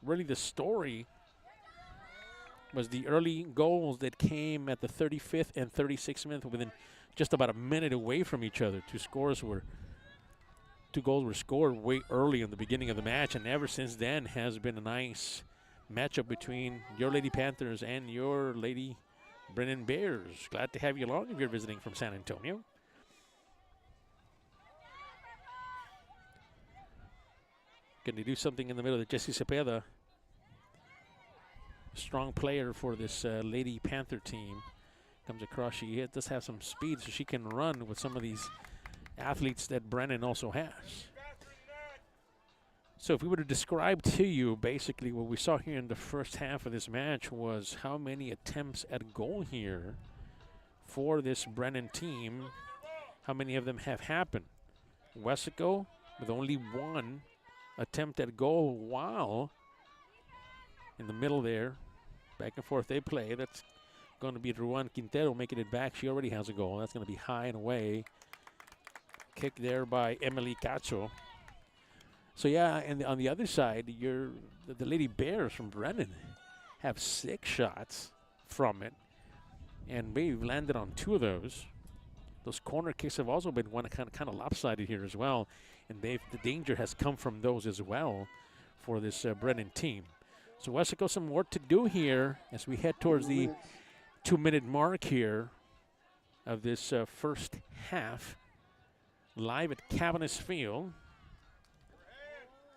S1: Really, the story was the early goals that came at the 35th and 36th minute, within just about a minute away from each other. Two goals were scored way early in the beginning of the match, and ever since then has been a nice matchup between your Lady Panthers and your Lady Brennan Bears. Glad to have you along if you're visiting from San Antonio. Going to do something in the middle of Jessie Cepeda. Strong player for this Lady Panther team. Comes across, she does have some speed, so she can run with some of these athletes that Brennan also has. So if we were to describe to you basically what we saw here in the first half of this match was how many attempts at goal here for this Brennan team, how many of them have happened. Weslaco with only one attempt at goal, while in the middle there, back and forth they play. That's going to be Ruan Quintero making it back. She already has a goal. That's going to be high and away. Kick there by Emily Cacho. So yeah, and on the other side, the Lady Bears from Brennan have 6 shots from it, and we've landed on 2 of those. Those corner kicks have also been one kind of lopsided here as well, and the danger has come from those as well for this Brennan team. So Weslaco, some work to do here as we head towards the 2-minute mark here of this first half. Live at KWES Field,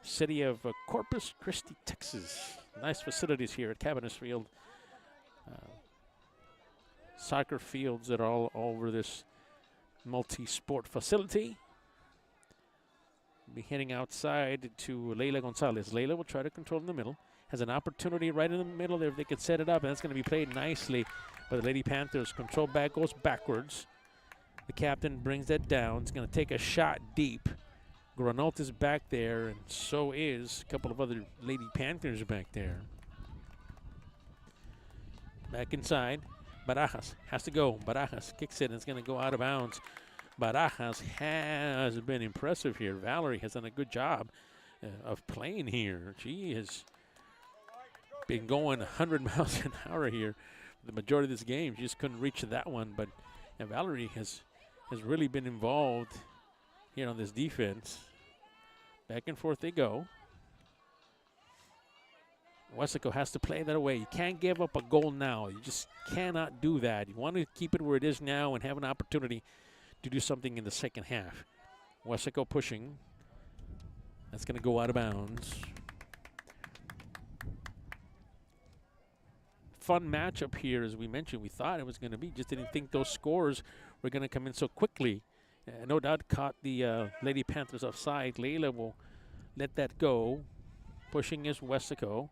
S1: city of Corpus Christi, Texas. Nice facilities here at KWES Field. Soccer fields that are all over this multi-sport facility. Be heading outside to Leila Gonzalez. Leila will try to control in the middle. has an opportunity right in the middle there if they could set it up, and that's going to be played nicely by the Lady Panthers. Control back goes backwards. The captain brings that down. It's going to take a shot deep. Granault is back there, and so is a couple of other Lady Panthers back there. Back inside. Barajas has to go. Barajas kicks it, and it's going to go out of bounds. Barajas has been impressive here. Valerie has done a good job of playing here. She has been going 100 miles an hour here the majority of this game. She just couldn't reach that one, but Valerie has really been involved here on this defense. Back and forth they go. Weslaco has to play that away. You can't give up a goal now. You just cannot do that. You want to keep it where it is now and have an opportunity to do something in the second half. Weslaco pushing. That's going to go out of bounds. Fun matchup here, as we mentioned. We thought it was going to be. Just didn't think those scores were going to come in so quickly. No doubt caught the Lady Panthers offside. Layla will let that go. Pushing is Weslaco.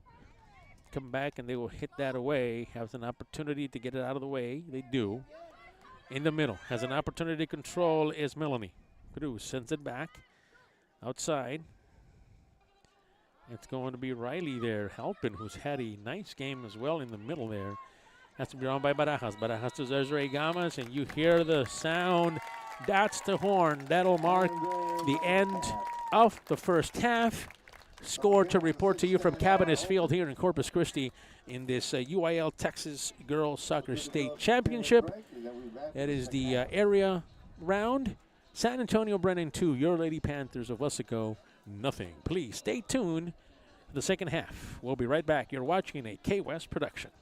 S1: Come back and they will hit that away. Has an opportunity to get it out of the way. They do. In the middle. Has an opportunity to control is Melanie. Cruz sends it back. Outside. It's going to be Riley there helping, who's had a nice game as well in the middle there. Has to be drawn by Barajas. Barajas to Desiree Gamas, and you hear the sound. That's the horn. That'll mark the end of the first half. Score to report to you from KWES Field here in Corpus Christi in this UIL Texas Girls Soccer State Championship. That is the area round. San Antonio Brennan 2, your Lady Panthers of Weslaco nothing. Please stay tuned for the second half. We'll be right back. You're watching a KWES production.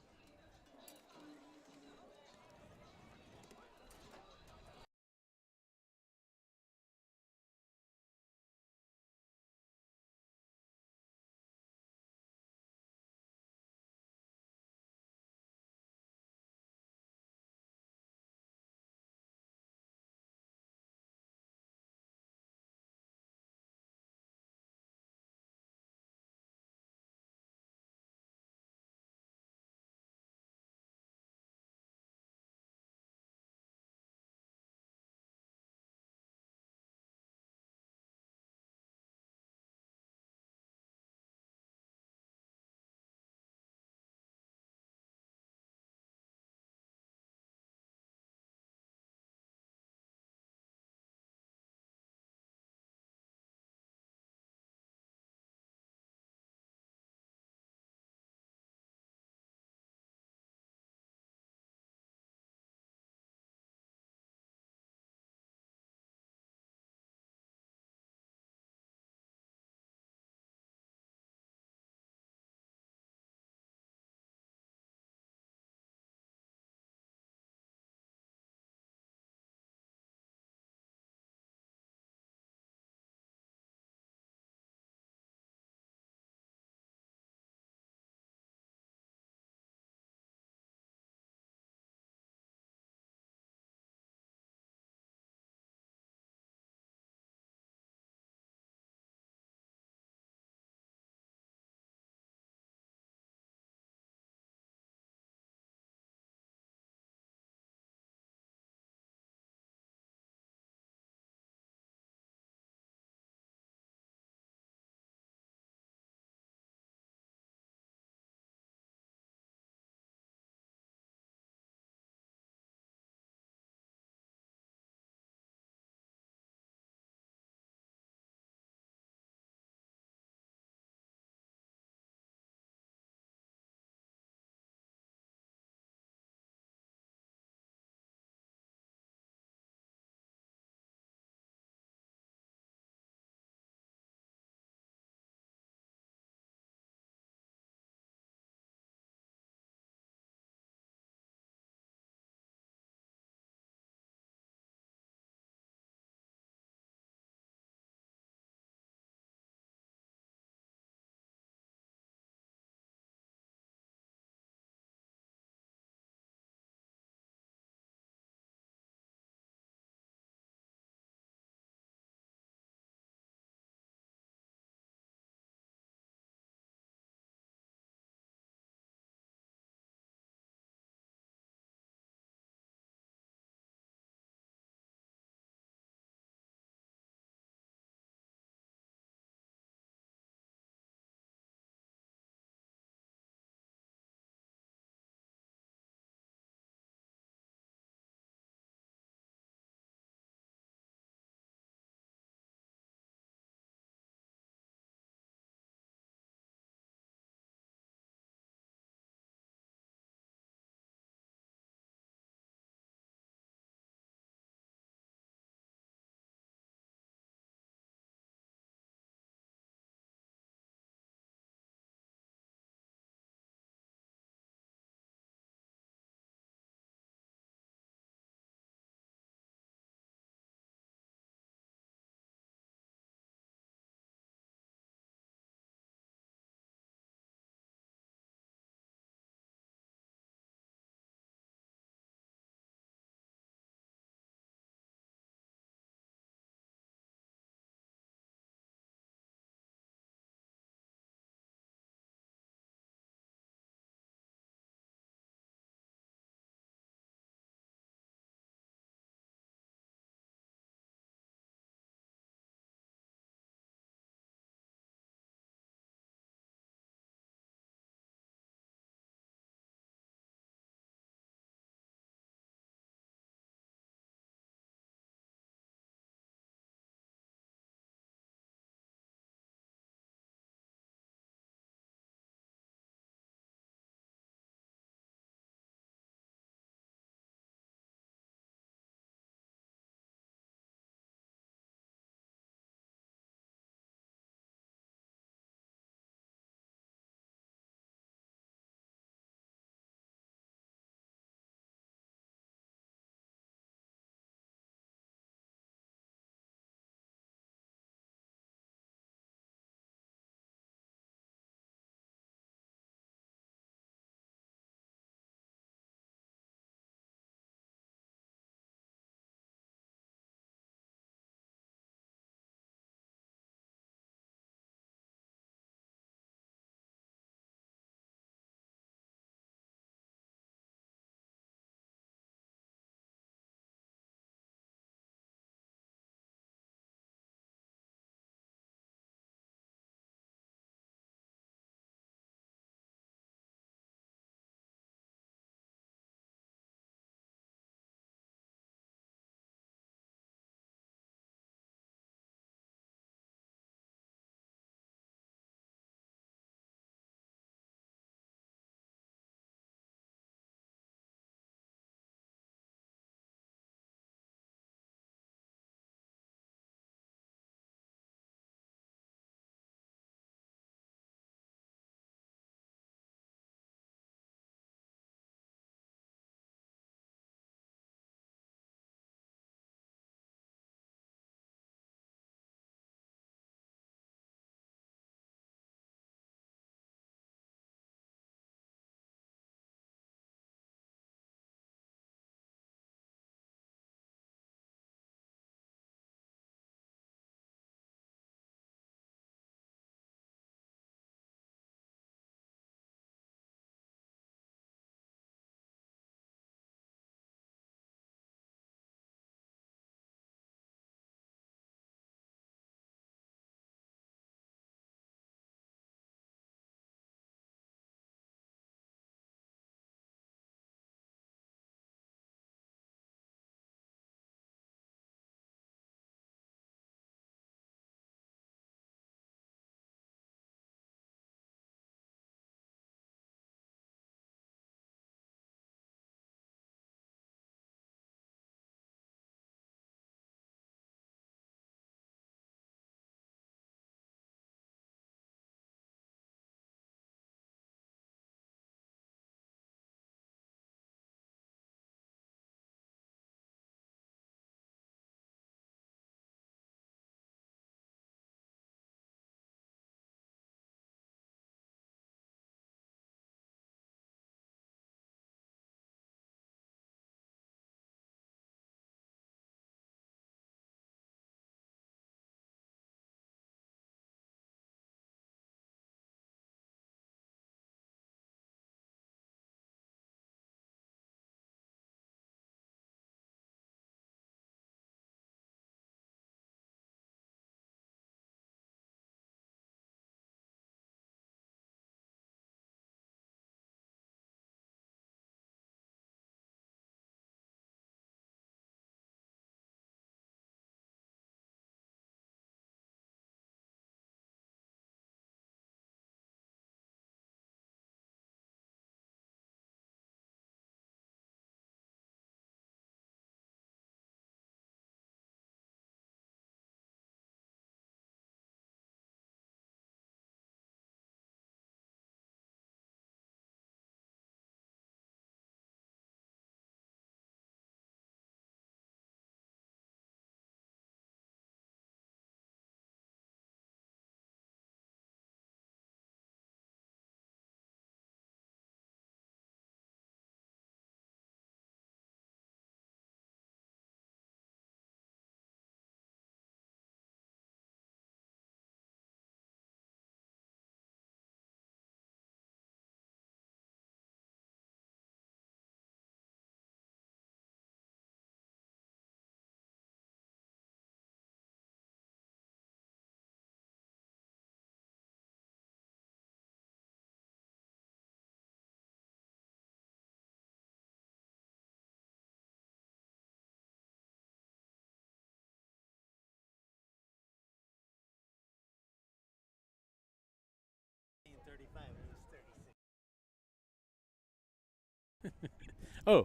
S1: Oh.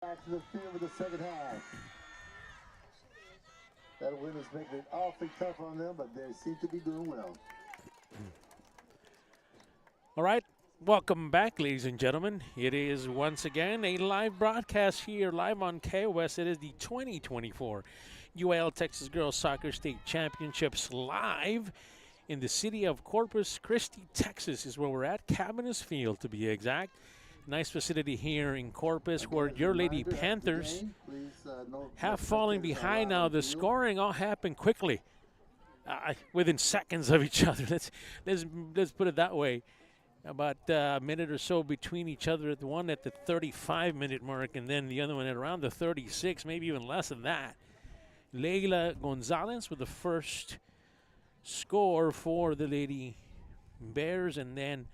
S2: Back to the field with the second half. That win is making it awfully tough on them, but they seem to be doing well.
S1: All right. Welcome back, ladies and gentlemen. It is once again a live broadcast here, live on KWES. It is the 2024 UIL Texas Girls Soccer State Championships live in the city of Corpus Christi, Texas, is where we're at. KWES Field, to be exact. Nice facility here in Corpus, where your Lady Panthers have fallen behind now. The scoring all happened quickly, within seconds of each other. Let's put it that way. About a minute or so between each other. The one at the 35-minute mark, and then the other one at around the 36, maybe even less than that. Leila Gonzalez with the first score for the Lady Bears, and then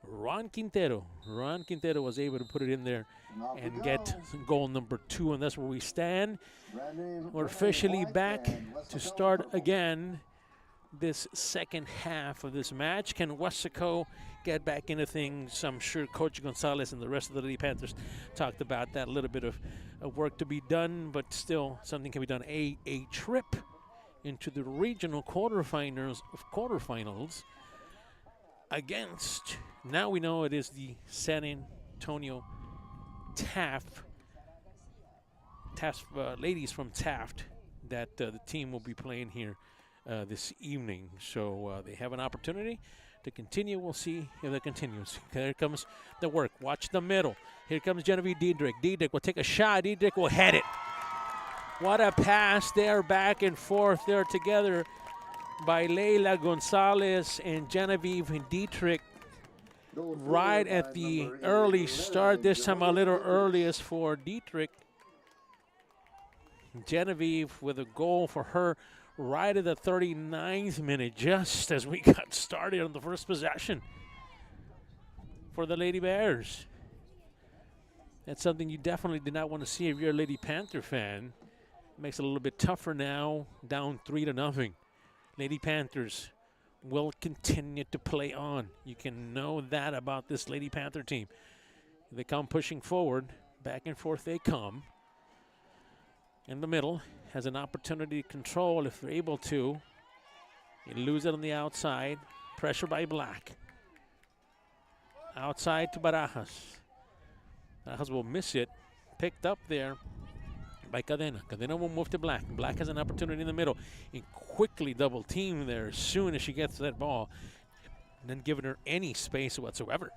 S1: Ron Quintero. Ron Quintero was able to put it in there and get goal number 2, and that's where we stand. We're officially back to start again this second half of this match. Can Weslaco get back into things? I'm sure Coach Gonzalez and the rest of the Lady Panthers talked about that. A little bit of work to be done, but still something can be done. A trip into the regional quarterfinals against, now we know it is the San Antonio Taft ladies from Taft that the team will be playing here this evening. So they have an opportunity to continue. We'll see if that continues. Here comes the work. Watch the middle. Here comes Genevieve Diedrich. Diedrich will take a shot. Diedrich will head it. What a pass there, back and forth there together by Leila Gonzalez and Genevieve Diedrich. Right at the early start, this time a little earliest for Diedrich. Genevieve with a goal for her right at the 39th minute, just as we got started on the first possession for the Lady Bears. That's something you definitely did not want to see if you're a Lady Panther fan. Makes it a little bit tougher now, down 3-0. Lady Panthers will continue to play on. You can know that about this Lady Panther team. They come pushing forward, back and forth they come. In the middle, has an opportunity to control if they're able to. You lose it on the outside. Pressure by Black. Outside to Barajas. Barajas will miss it. Picked up there by Cadena. Cadena will move to Black. Black has an opportunity in the middle. And quickly double team there as soon as she gets that ball. And then giving her any space whatsoever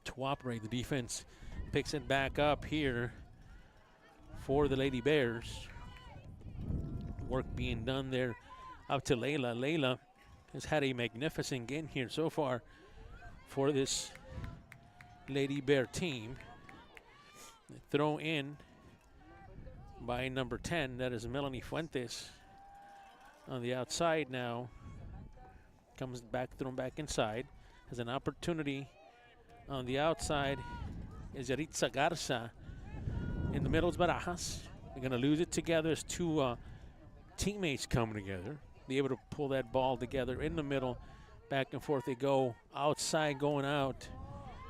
S1: to operate. The defense picks it back up here for the Lady Bears. Work being done there up to Leila. Leila has had a magnificent game here so far for this Lady Bear team. Throw in by number 10, that is Melanie Fuentes on the outside now. Comes back, thrown back inside. Has an opportunity on the outside is Yaritza Garza. In the middle is Barajas. They're going to lose it together as two teammates come together. Be able to pull that ball together in the middle. Back and forth they go. Outside going out.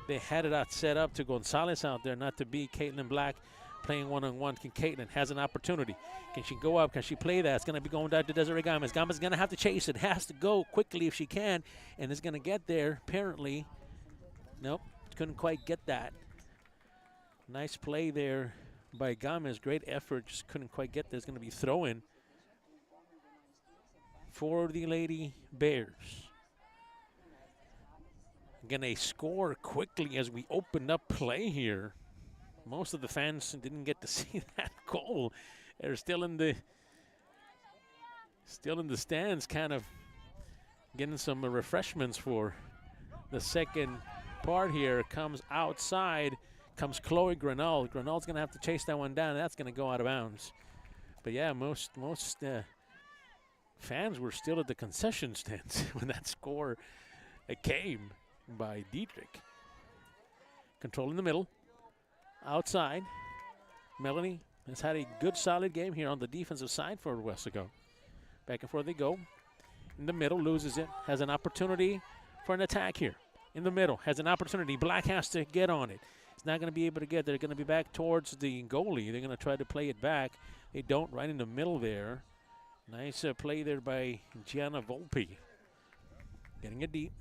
S1: They had it out set up to Gonzalez out there, not to be Caitlin Black playing one-on-one. Can Caitlin has an opportunity. Can she go up? Can she play that? It's going to be going down to Desiree Gomez. Gomez is going to have to chase it. Has to go quickly if she can. And is going to get there, apparently. Nope, couldn't quite get that. Nice play there by Gomez. Great effort, just couldn't quite get there. It's going to be throw-in for the Lady Bears. Again, a score quickly as we opened up play here. Most of the fans didn't get to see that goal. They're still in the stands, kind of getting some refreshments for the second part here. Comes outside, comes Chloe Grenell. Grenell's going to have to chase that one down. That's going to go out of bounds. But yeah, most fans were still at the concession stands when that score came by Dietrich. Control in the middle. Outside. Melanie has had a good, solid game here on the defensive side for Weslaco. Back and forth they go. In the middle, loses it. Has an opportunity for an attack here. In the middle, has an opportunity. Black has to get on it. He's not going to be able to get there. They're going to be back towards the goalie. They're going to try to play it back. They don't, right in the middle there. Nice play there by Gianna Volpe. Getting it deep.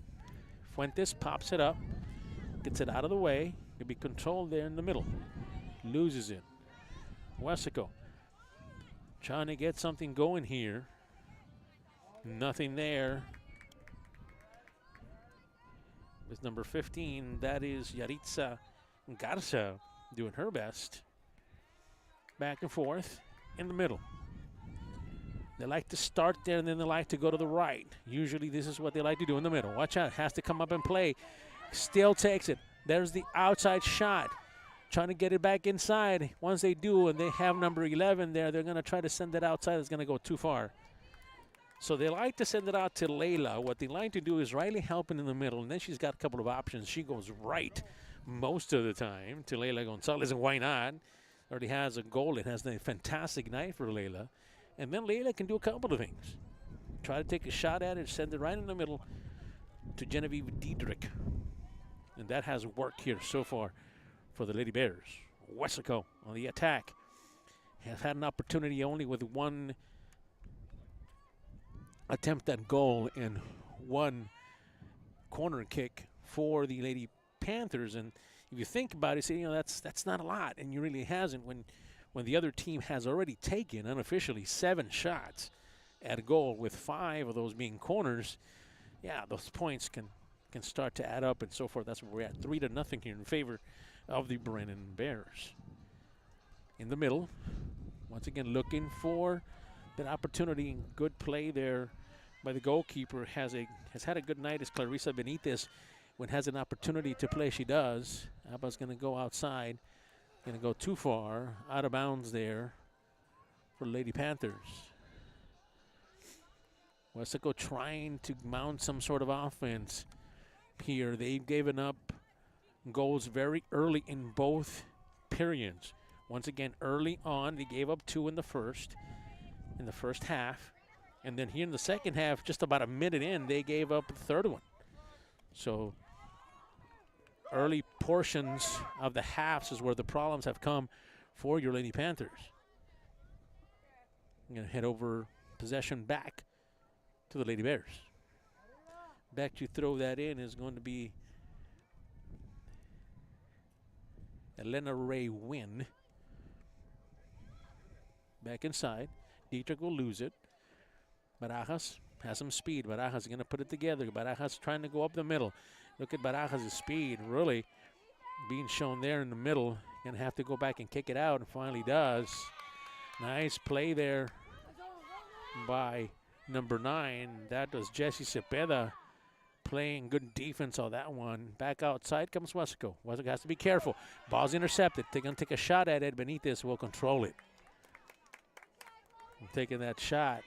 S1: Fuentes pops it up. Gets it out of the way. Can be controlled there in the middle. Loses it. Weslaco trying to get something going here. Nothing there. With number 15, that is Yaritza Garza doing her best. Back and forth in the middle. They like to start there and then they like to go to the right. Usually this is what they like to do in the middle. Watch out, has to come up and play. Still takes it. There's the outside shot. Trying to get it back inside. Once they do and they have number 11 there, they're going to try to send it outside. It's going to go too far. So they like to send it out to Layla. What they like to do is Riley helping in the middle, and then she's got a couple of options. She goes right most of the time to Layla Gonzalez, and why not? Already has a goal. It has a fantastic night for Layla. And then Layla can do a couple of things. Try to take a shot at it, send it right in the middle to Genevieve Diedrich. And that has worked here so far for the Lady Bears. Weslaco on the attack. Has had an opportunity only with one attempt at goal and one corner kick for the Lady Panthers. And if you think about it, say, you know, that's not a lot, and you really hasn't when the other team has already taken unofficially 7 shots at a goal, with 5 of those being corners. Yeah, those points can start to add up and so forth. That's where we're at, 3-0 here in favor of the Brennan Bears. In the middle, once again looking for that opportunity. Good play there by the goalkeeper. Has had a good night as Clarissa Benitez. When has an opportunity to play, she does. Abba's going to go outside. Going to go too far, out of bounds there for Lady Panthers. Weslaco trying to mount some sort of offense here. They've given up goals very early in both periods. Once again, early on, they gave up 2 in the first half. And then here in the second half, just about a minute in, they gave up the third one. So early portions of the halves is where the problems have come for your Lady Panthers. I'm going to head over possession back to the Lady Bears. Back to throw that in is going to be Elena Ray Wynn. Back inside. Dietrich will lose it. Barajas has some speed. Barajas is going to put it together. Barajas trying to go up the middle. Look at Barajas' speed really being shown there in the middle. Going to have to go back and kick it out, and finally does. Nice play there by number 9. That was Jessie Cepeda playing good defense on that one. Back outside comes Weslaco. Weslaco has to be careful. Ball's intercepted. They're going to take a shot at it. Benitez will control it. Taking that shot.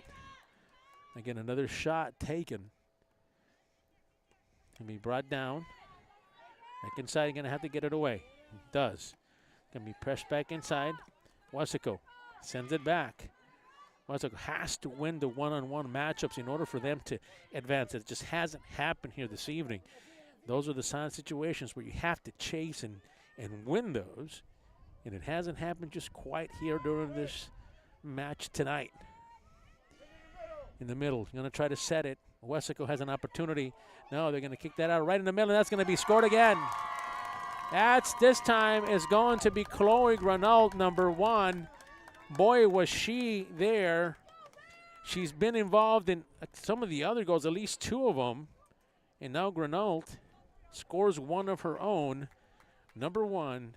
S1: Again, another shot taken. Can be brought down. Back inside, going to have to get it away. It does. Can be pressed back inside. Weslaco sends it back. Weslaco has to win the one-on-one matchups in order for them to advance. It just hasn't happened here this evening. Those are the sign situations where you have to chase and win those. And it hasn't happened just quite here during this match tonight. In the middle, going to try to set it. Weslaco has an opportunity. No, they're going to kick that out right in the middle, and that's going to be scored again. This time is going to be Chloe Granault, number 1. Boy, was she there. She's been involved in some of the other goals, at least 2 of them. And now Granault scores one of her own. Number 1,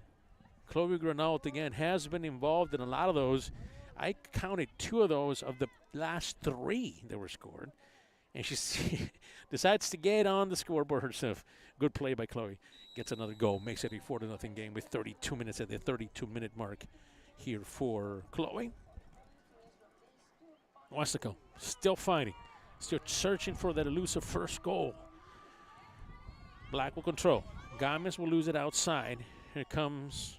S1: Chloe Granault, again, has been involved in a lot of those. I counted 2 of those of the last 3 that were scored. And she decides to get on the scoreboard herself. Good play by Chloe. Gets another goal. Makes it a 4-0 game with 32 minutes at the 32-minute mark here for Chloe. Weslaco still fighting. Still searching for that elusive first goal. Black will control. Gomez will lose it outside. Here comes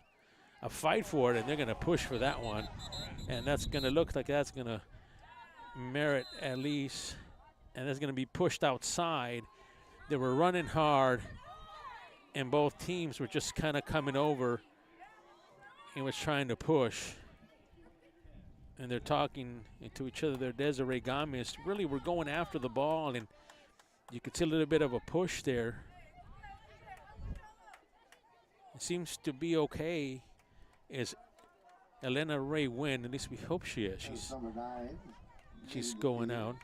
S1: a fight for it, and they're going to push for that one. And that's going to look like that's going to merit at least. And that's going to be pushed outside. They were running hard, and both teams were just kind of coming over and was trying to push. And they're talking to each other. They're Desiree Gomez. Really, we're going after the ball, and you could see a little bit of a push there. It seems to be okay. Is Elena Ray Wynn? At least we hope she is. She's going out.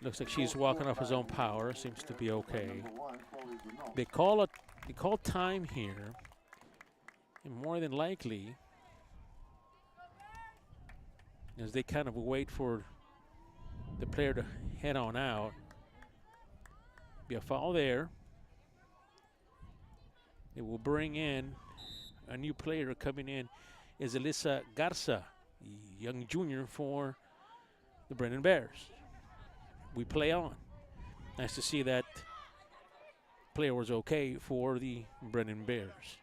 S1: Looks like she's walking off his own power. Seems to be okay. They call time here, and more than likely, as they kind of wait for the player to head on out, be a foul there. They will bring in a new player coming in. Is Elisa Garza, young junior for the Brennan Bears. We play on. Nice to see that player was okay for the Brennan Bears.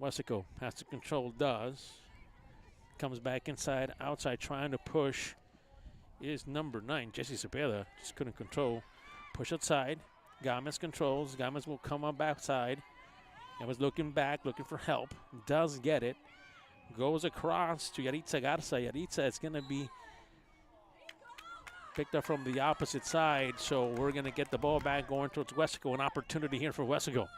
S1: Weslaco has to control, does. Comes back inside, outside, trying to push. Is number 9, Jessie Cepeda. Just couldn't control. Push outside. Gomez controls. Gomez will come on backside. And was looking back, looking for help. Does get it. Goes across to Yaritza Garza. Yaritza is going to be picked up from the opposite side. So we're going to get the ball back going towards Weslaco. An opportunity here for Weslaco.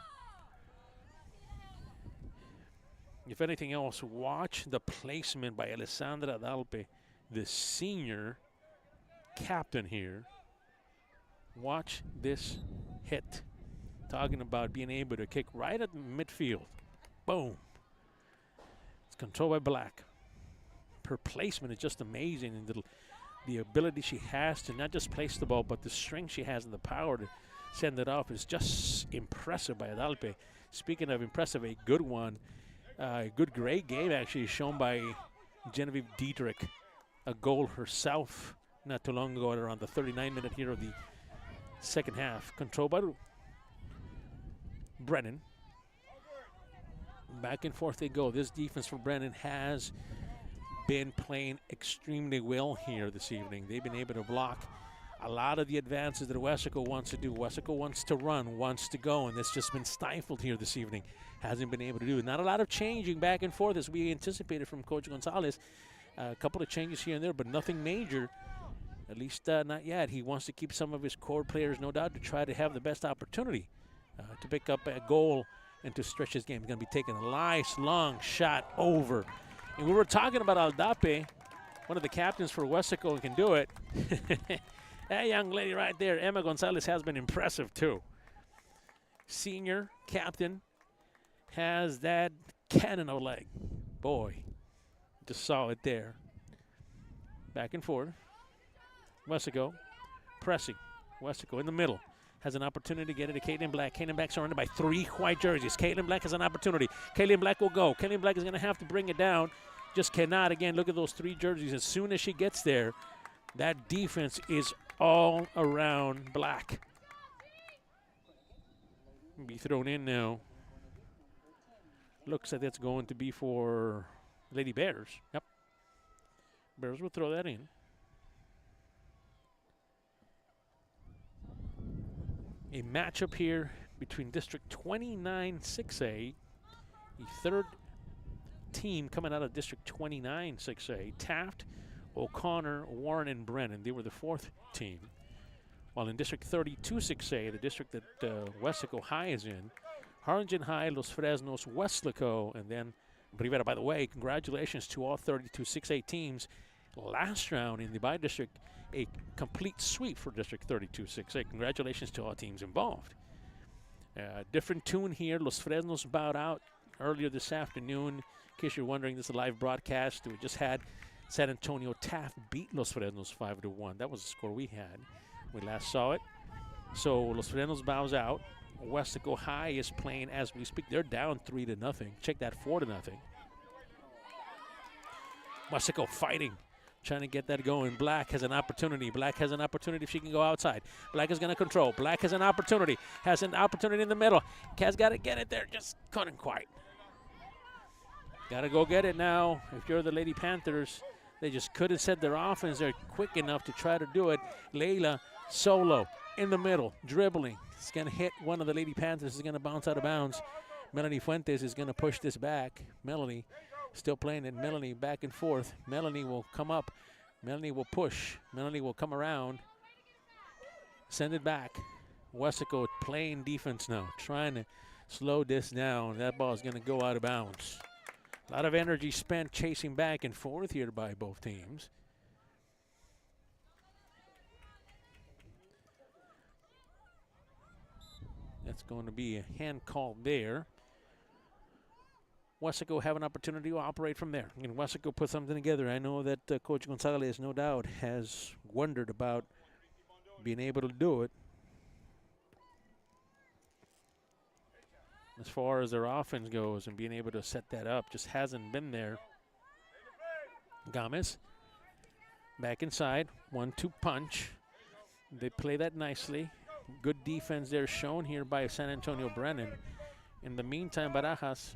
S1: If anything else, watch the placement by Alessandra Dalpe, the senior captain here. Watch this hit. Talking about being able to kick right at midfield. Boom. It's controlled by Black. Her placement is just amazing. And the ability she has to not just place the ball, but the strength she has and the power to send it off is just impressive by Adalpe. Speaking of impressive, a good one. A good, great game actually shown by Genevieve Dietrich. A goal herself not too long ago at around the 39-minute here of the second half. Controlled by Brennan. Back and forth they go. This defense for Brennan has been playing extremely well here this evening. They've been able to block a lot of the advances that Weslaco wants to do. Weslaco wants to run, wants to go, and it's just been stifled here this evening. Hasn't been able to do it. Not a lot of changing back and forth as we anticipated from Coach Gonzalez. A couple of changes here and there, but nothing major. At least not yet. He wants to keep some of his core players, no doubt, to try to have the best opportunity to pick up a goal and to stretch his game. He's going to be taking a nice long shot over. And we were talking about Aldape, one of the captains for Weslaco, and can do it. That young lady right there, Emma Gonzalez, has been impressive too. Senior captain has that cannon of a leg. Boy, just saw it there. Back and forth. Weslaco pressing. Weslaco in the middle. Has an opportunity to get it to Caitlin Black. Caitlin Black surrounded by 3 white jerseys. Caitlin Black has an opportunity. Caitlin Black will go. Caitlin Black is going to have to bring it down. Just cannot. Again, look at those 3 jerseys. As soon as she gets there, that defense is all around Black. Be thrown in now. Looks like that's going to be for Lady Bears. Yep. Bears will throw that in. A matchup here between District 29 6A, the third team coming out of District 29 6A, Taft, O'Connor, Warren, and Brennan. They were the 4th team. While in District 32 6A, the district that Weslaco High is in, Harlingen High, Los Fresnos, Weslaco, and then Rivera. By the way, congratulations to all 32 6A teams. Last round in the bi-district, a complete sweep for District 32 6A. Congratulations to all teams involved. Different tune here. Los Fresnos bowed out earlier this afternoon. In case you're wondering, this is a live broadcast. We just had San Antonio Taft beat Los Fresnos 5-1. That was the score we had. We last saw it. So Los Fresnos bows out. Weslaco High is playing as we speak. They're down 3-0. Check that, 4-0. Weslaco fighting, trying to get that going. Black has an opportunity. Black has an opportunity if she can go outside. Black is going to control. Black has an opportunity. Has an opportunity in the middle. Has got to get it there. Just couldn't quite. Got to go get it now. If you're the Lady Panthers, they just couldn't set their offense there quick enough to try to do it. Layla solo in the middle, dribbling. It's going to hit one of the Lady Panthers. It's going to bounce out of bounds. Melanie Fuentes is going to push this back. Melanie still playing it. Melanie back and forth. Melanie will come up. Melanie will push. Melanie will come around. Send it back. Weslaco playing defense now, trying to slow this down. That ball is going to go out of bounds. A lot of energy spent chasing back and forth here by both teams. That's going to be a hand call there. Weslaco have an opportunity to operate from there. And Weslaco put something together. I know that Coach Gonzalez, no doubt, has wondered about being able to do it. As far as their offense goes and being able to set that up, just hasn't been there. Gomez back inside, 1-2 punch. They play that nicely. Good defense there shown here by San Antonio Brennan. In the meantime, Barajas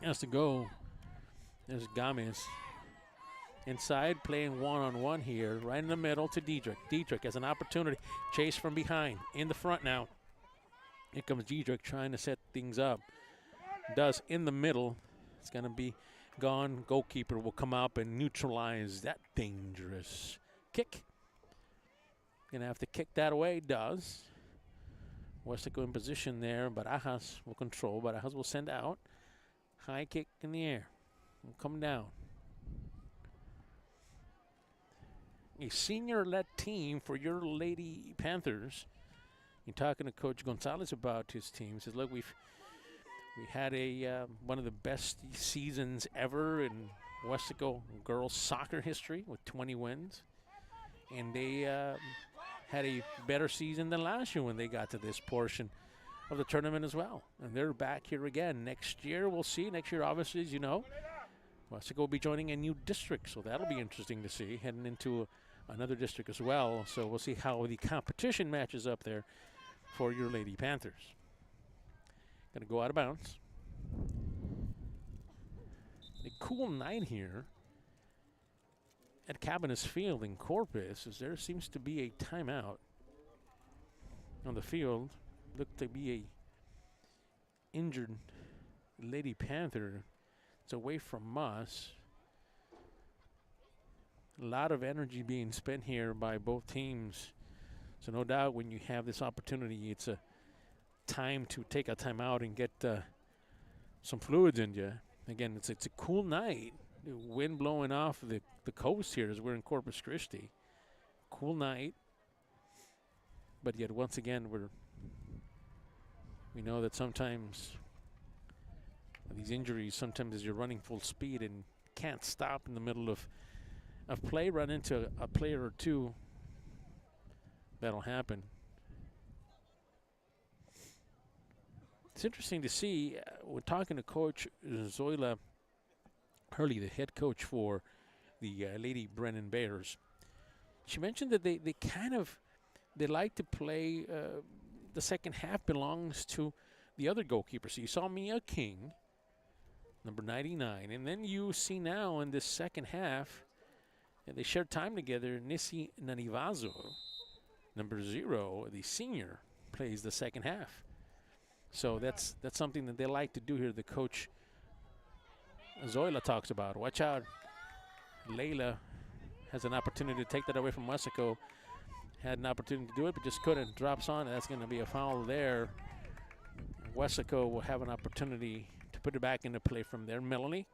S1: has to go. There's Gomez inside, playing one-on-one here, right in the middle to Diedrich. Diedrich has an opportunity. Chase from behind, in the front now. Here comes Diedrich trying to set things up. Does in the middle. It's going to be gone. Goalkeeper will come up and neutralize that dangerous kick. Going to have to kick that away. Does. Weslaco in position there. Barajas will control. Barajas will send out. High kick in the air. Will come down. A senior-led team for your Lady Panthers. You're talking to Coach Gonzalez about his team. He says, look, we had a one of the best seasons ever in Weslaco girls soccer history with 20 wins. And they had a better season than last year when they got to this portion of the tournament as well. And they're back here again. Next year, we'll see. Next year, obviously, as you know, Weslaco will be joining a new district. So that'll be interesting to see, heading into another district as well. So we'll see how the competition matches up there for your Lady Panthers. Gonna go out of bounds. A cool night here at Cabinets Field in Corpus, as there seems to be a timeout on the field. Looked to be a injured Lady Panther. It's away from us. A lot of energy being spent here by both teams. So no doubt when you have this opportunity, it's a time to take a timeout and get some fluids in you. Again, it's a cool night. The wind blowing off the coast here as we're in Corpus Christi. Cool night. But yet once again, we know that sometimes these injuries, sometimes as you're running full speed and can't stop in the middle of play, run into a player or two, that'll happen. It's interesting to see. We're talking to Coach Zoila Hurley, the head coach for the Lady Brennan Bears. She mentioned that they like to play. The second half belongs to the other goalkeeper. So you saw Mia King, number 99, and then you see now in this second half, they shared time together. Nisi Nanivazo, number 0, the senior, plays the second half. So that's something that they like to do here. The coach Zoila talks about. Watch out. Layla has an opportunity to take that away from Weslaco. Had an opportunity to do it, but just couldn't. Drops on. That's going to be a foul there. Weslaco will have an opportunity to put it back into play from there. Melanie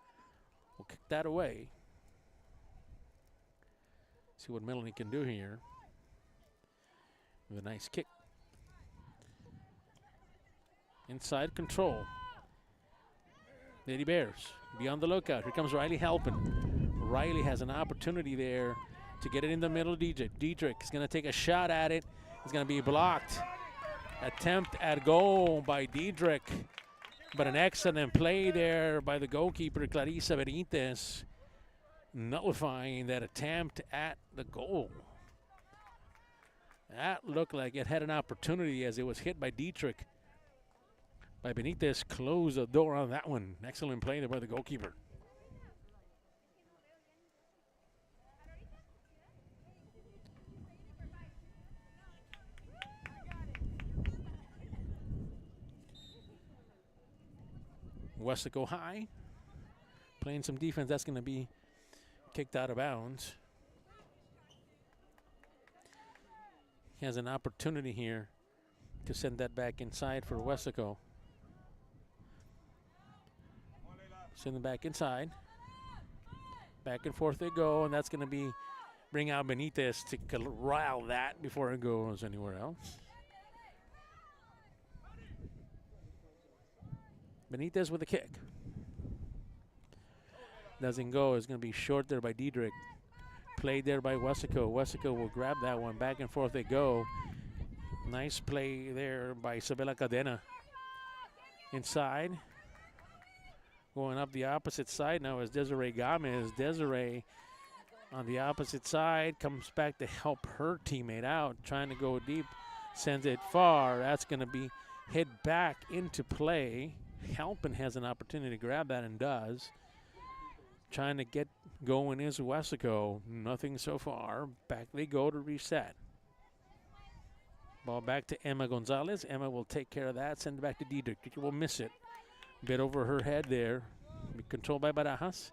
S1: will kick that away. See what Melanie can do here with a nice kick. Inside control. Lady Bears, be on the lookout. Here comes Riley helping. Riley has an opportunity there to get it in the middle. Diedrich is going to take a shot at it. It's going to be blocked. Attempt at goal by Diedrich, but an excellent play there by the goalkeeper, Clarissa Benitez, nullifying that attempt at the goal. That looked like it had an opportunity as it was hit by Diedrich. By Benitez, close the door on that one. Excellent play there by the goalkeeper. Weslaco high, playing some defense. That's going to be kicked out of bounds. He has an opportunity here to send that back inside for Weslaco. Send it back inside. Back and forth they go, and that's going to be bring out Benitez to corral that before it goes anywhere else. Benitez with a kick. Doesn't go. It's going to be short there by Diedrich. Played there by Weslaco. Weslaco will grab that one. Back and forth they go. Nice play there by Isabella Cadena. Inside. Going up the opposite side now is Desiree Gomez. Desiree on the opposite side comes back to help her teammate out. Trying to go deep. Sends it far. That's going to be hit back into play. Halpin has an opportunity to grab that and does. Trying to get going is Weslaco. Nothing so far. Back they go to reset. Ball back to Emma Gonzalez. Emma will take care of that. Send it back to Diedrich. Diedrich will miss it. Bit over her head there. Be controlled by Barajas.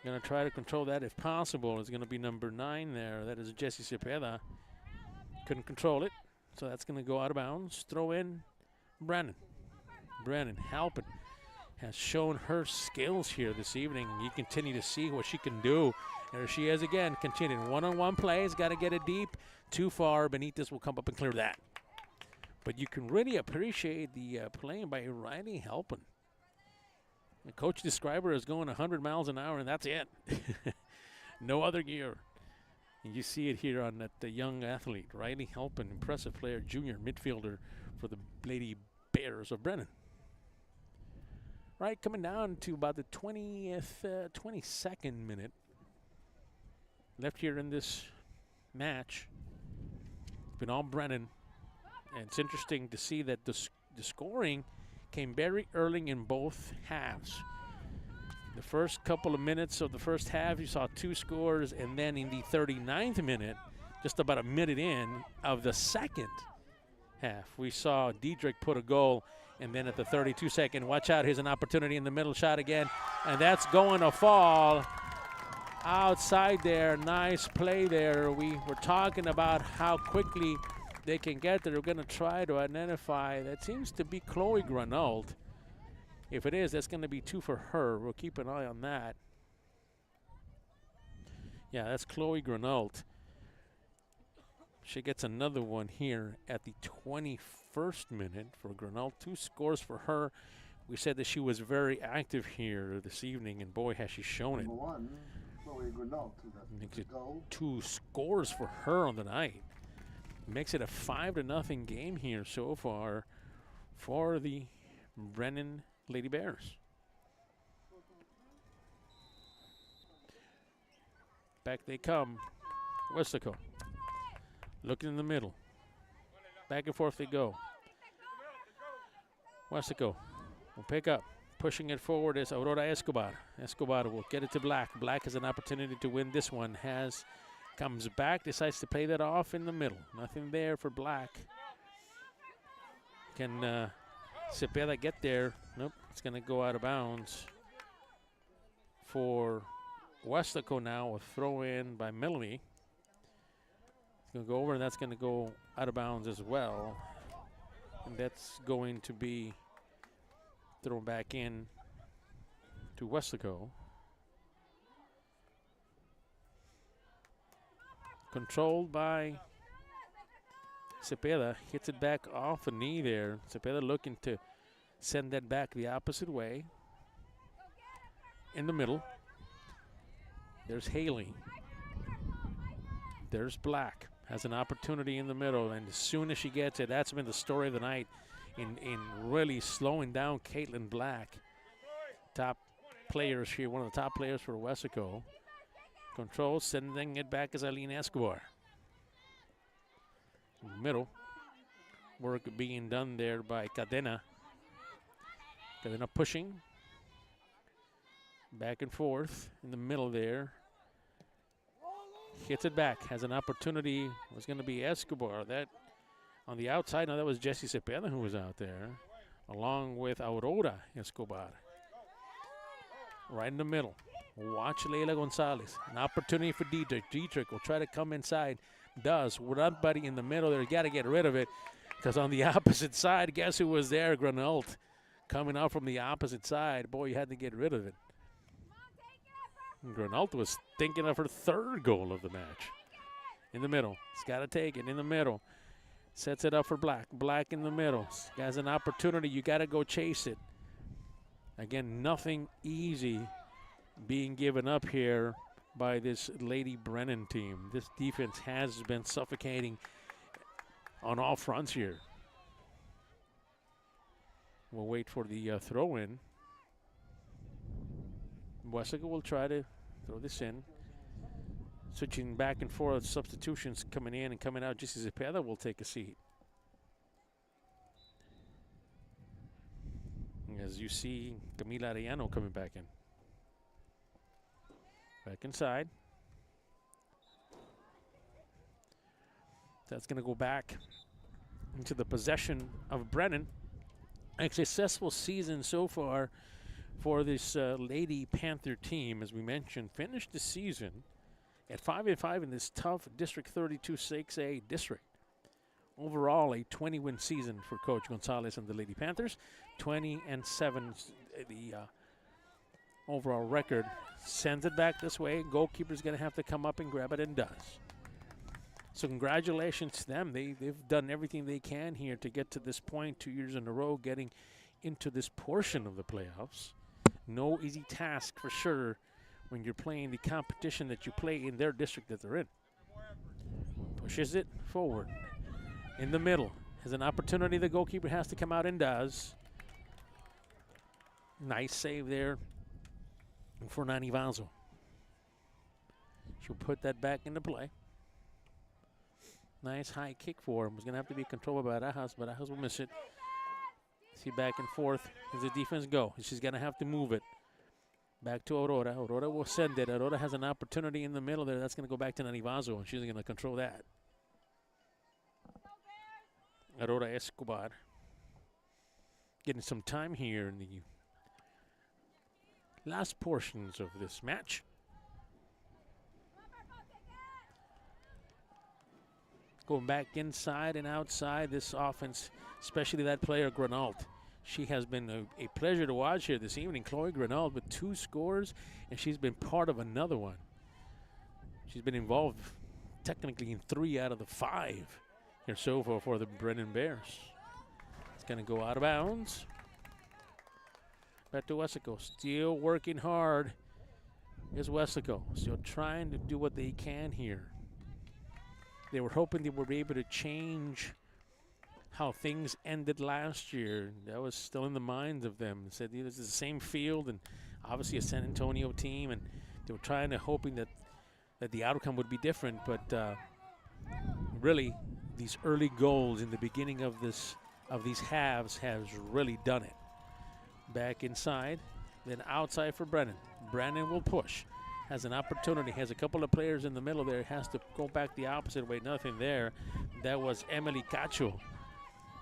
S1: Going to try to control that if possible. It's going to be number 9 there. That is Jessie Cepeda. Couldn't control it. So that's going to go out of bounds. Throw in Brennan. Brennan Halpin has shown her skills here this evening. You continue to see what she can do. There she is again, continuing one-on-one plays. Got to get it deep. Too far. Benitez will come up and clear that. But you can really appreciate the playing by Riley Halpin. The coach described her as going 100 miles an hour, and that's it. No other gear. And you see it here on that young athlete, Riley Halpin, impressive player, junior midfielder for the Lady Bears of Brennan. Right, coming down to about the 22nd minute left here in this match. It's been all Brennan, and it's interesting to see that the scoring came very early in both halves. The first couple of minutes of the first half, you saw 2 scores, and then in the 39th minute, just about a minute in of the second half, we saw Diedrich put a goal. And then at the 32nd, watch out, here's an opportunity in the middle, shot again. And that's going to fall outside there. Nice play there. We were talking about how quickly they can get there. We're going to try to identify. That seems to be Chloe Granault. If it is, that's going to be 2 for her. We'll keep an eye on that. Yeah, that's Chloe Granault. She gets another one here at the 21st minute for Granault. 2 scores for her. We said that she was very active here this evening, and boy, has she shown it.
S2: One, Chloe Granault,
S1: 2 scores for her on the night. Makes it a 5-0 game here so far for the Brennan Lady Bears. Back they come. Weslaco. Looking in the middle. Back and forth they go. Weslaco will pick up. Pushing it forward is Aurora Escobar. Escobar will get it to Black. Black has an opportunity to win this one. Comes back, decides to play that off in the middle. Nothing there for Black. Can Cepeda get there? Nope, it's going to go out of bounds for Weslaco now. A throw in by Melanie. It's going to go over, and that's going to go out of bounds as well. And that's going to be thrown back in to Weslaco. Controlled by Cepeda. Hits it back off a knee there. Cepeda looking to send that back the opposite way. In the middle. There's Haley. There's Black. Has an opportunity in the middle, and as soon as she gets it, that's been the story of the night in really slowing down Caitlin Black. Top players here, one of the top players for Weslaco. Control, sending it back as Aline Escobar. In the middle. Work being done there by Cadena. Cadena pushing. Back and forth in the middle there. Hits it back. Has an opportunity. Was going to be Escobar. That on the outside. No, that was Jessie Cepeda who was out there. Along with Aurora Escobar. Right in the middle. Watch Leila Gonzalez. An opportunity for Dietrich. Dietrich will try to come inside. Does. With everybody in the middle there. Got to get rid of it. Because on the opposite side, guess who was there? Granault. Coming out from the opposite side. Boy, you had to get rid of it. Granault was thinking of her third goal of the match. In the middle. He's got to take it in the middle. Sets it up for Black. Black in the middle. Has an opportunity. You got to go chase it. Again, nothing easy being given up here by this Lady Brennan team. This defense has been suffocating on all fronts here. We'll wait for the throw-in. Weslaco will try to throw this in. Switching back and forth, substitutions coming in and coming out. Jessie Cepeda will take a seat. As you see, Camila Arellano coming back in. Back inside. That's going to go back into the possession of Brennan. A successful season so far for this Lady Panther team, as we mentioned, finished the season at 5-5 in this tough District 32 6A district. Overall, a 20-win season for Coach Gonzalez and the Lady Panthers. 20-7, the overall record. Sends it back this way. Goalkeeper's going to have to come up and grab it, and does. So congratulations to them. They've done everything they can here to get to this point 2 years in a row, getting into this portion of the playoffs. No easy task for sure when you're playing the competition that you play in their district that they're in. Pushes it forward. In the middle. Has an opportunity. The goalkeeper has to come out, and does. Nice save there for Nani Vazo. She'll put that back into play. Nice high kick for him. Was going to have to be controlled by Barajas, but Barajas will miss it. See back and forth as the defense go. She's going to have to move it. Back to Aurora. Aurora will send it. Aurora has an opportunity in the middle there. That's going to go back to Nani Vazo, and she's going to control that. Aurora Escobar getting some time here in the last portions of this match. Going back inside and outside this offense, especially that player, Granault. She has been a pleasure to watch here this evening. Chloe Granault with 2 scores, and she's been part of another one. She's been involved technically in 3 out of the 5 here so far for the Brennan Bears. It's going to go out of bounds. Back to Weslaco. Still working hard is Weslaco. Still trying to do what they can here. They were hoping they would be able to change how things ended last year. That was still in the minds of them. They said this is the same field and obviously a San Antonio team, and they were trying to hoping that the outcome would be different. But really, these early goals in the beginning of these halves has really done it. Back inside, then outside for Brennan. Brennan will push. Has an opportunity, has a couple of players in the middle there, has to go back the opposite way, nothing there. That was Emily Cacho.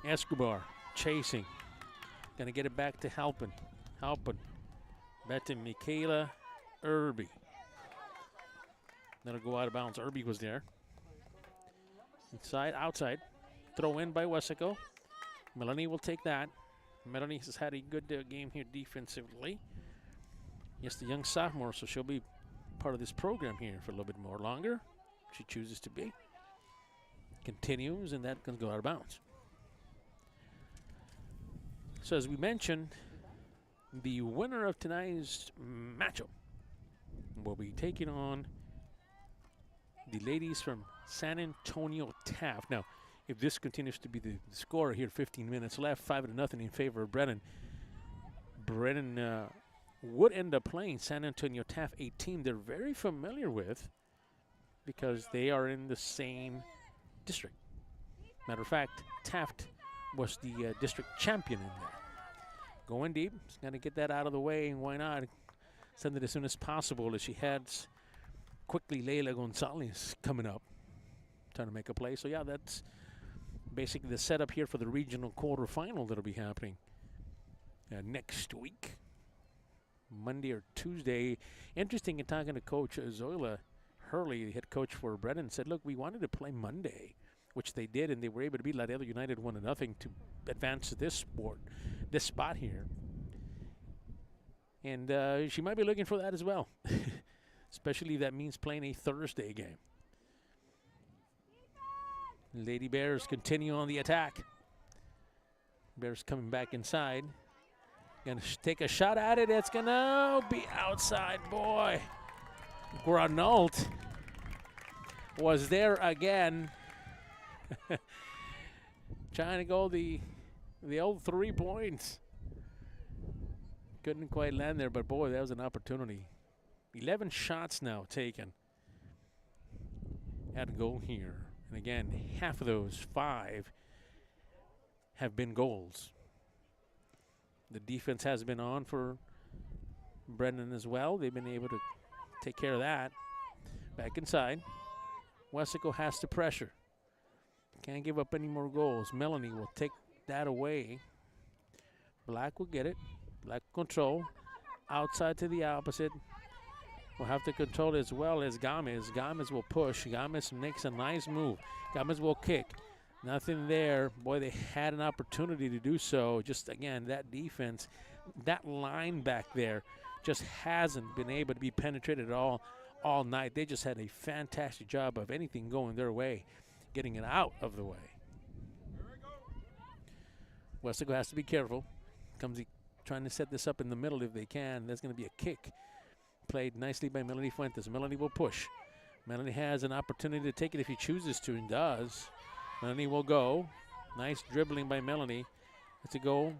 S1: Escobar chasing. Gonna get it back to Halpin. Back to Michaela Irby. That'll go out of bounds. Irby was there. Inside, outside. Throw in by Weslaco. Melanie will take that. Melanie has had a good game here defensively. Yes, the young sophomore, so she'll be part of this program here for a little bit more longer. She chooses to be. Continues, and that can go out of bounds. So as we mentioned, the winner of tonight's matchup will be taking on the ladies from San Antonio Taft. Now, if this continues to be the score here, 15 minutes left, 5-0 in favor of Brennan. Brennan would end up playing San Antonio Taft, a team they're very familiar with because they are in the same district. Matter of fact, Taft was the district champion in there. Going deep, he's going to get that out of the way, and why not send it as soon as possible as she heads quickly. Leila Gonzalez coming up, trying to make a play. So yeah, that's basically the setup here for the regional quarterfinal that'll be happening next week, Monday or Tuesday. Interesting in talking to Coach Zoila Hurley, the head coach for Brennan, said, look, we wanted to play Monday, which they did, and they were able to beat Laredo United 1-0 to advance to this spot here. And she might be looking for that as well, especially if that means playing a Thursday game. Lady Bears continue on the attack. Bears coming back inside. Gonna take a shot at it. It's gonna be outside, boy. Granault was there again. Trying to go the old 3 points. Couldn't quite land there, but boy, that was an opportunity. 11 shots now taken at goal here. And again, half of those 5 have been goals. The defense has been on for Brennan as well. They've been able to take care of that. Back inside. Weslaco has to pressure. Can't give up any more goals. Melanie will take that away. Black will get it. Black control. Outside to the opposite. Will have to control as well as Gomez. Gomez will push. Gomez makes a nice move. Gomez will kick. Nothing there. Boy, they had an opportunity to do so. Just, again, that defense, that line back there just hasn't been able to be penetrated at all night. They just had a fantastic job of anything going their way, getting it out of the way. Weslaco has to be careful. Comes trying to set this up in the middle if they can. There's going to be a kick. Played nicely by Melanie Fuentes. Melanie will push. Melanie has an opportunity to take it if he chooses to, and does. Melanie will go. Nice dribbling by Melanie. That's a goal.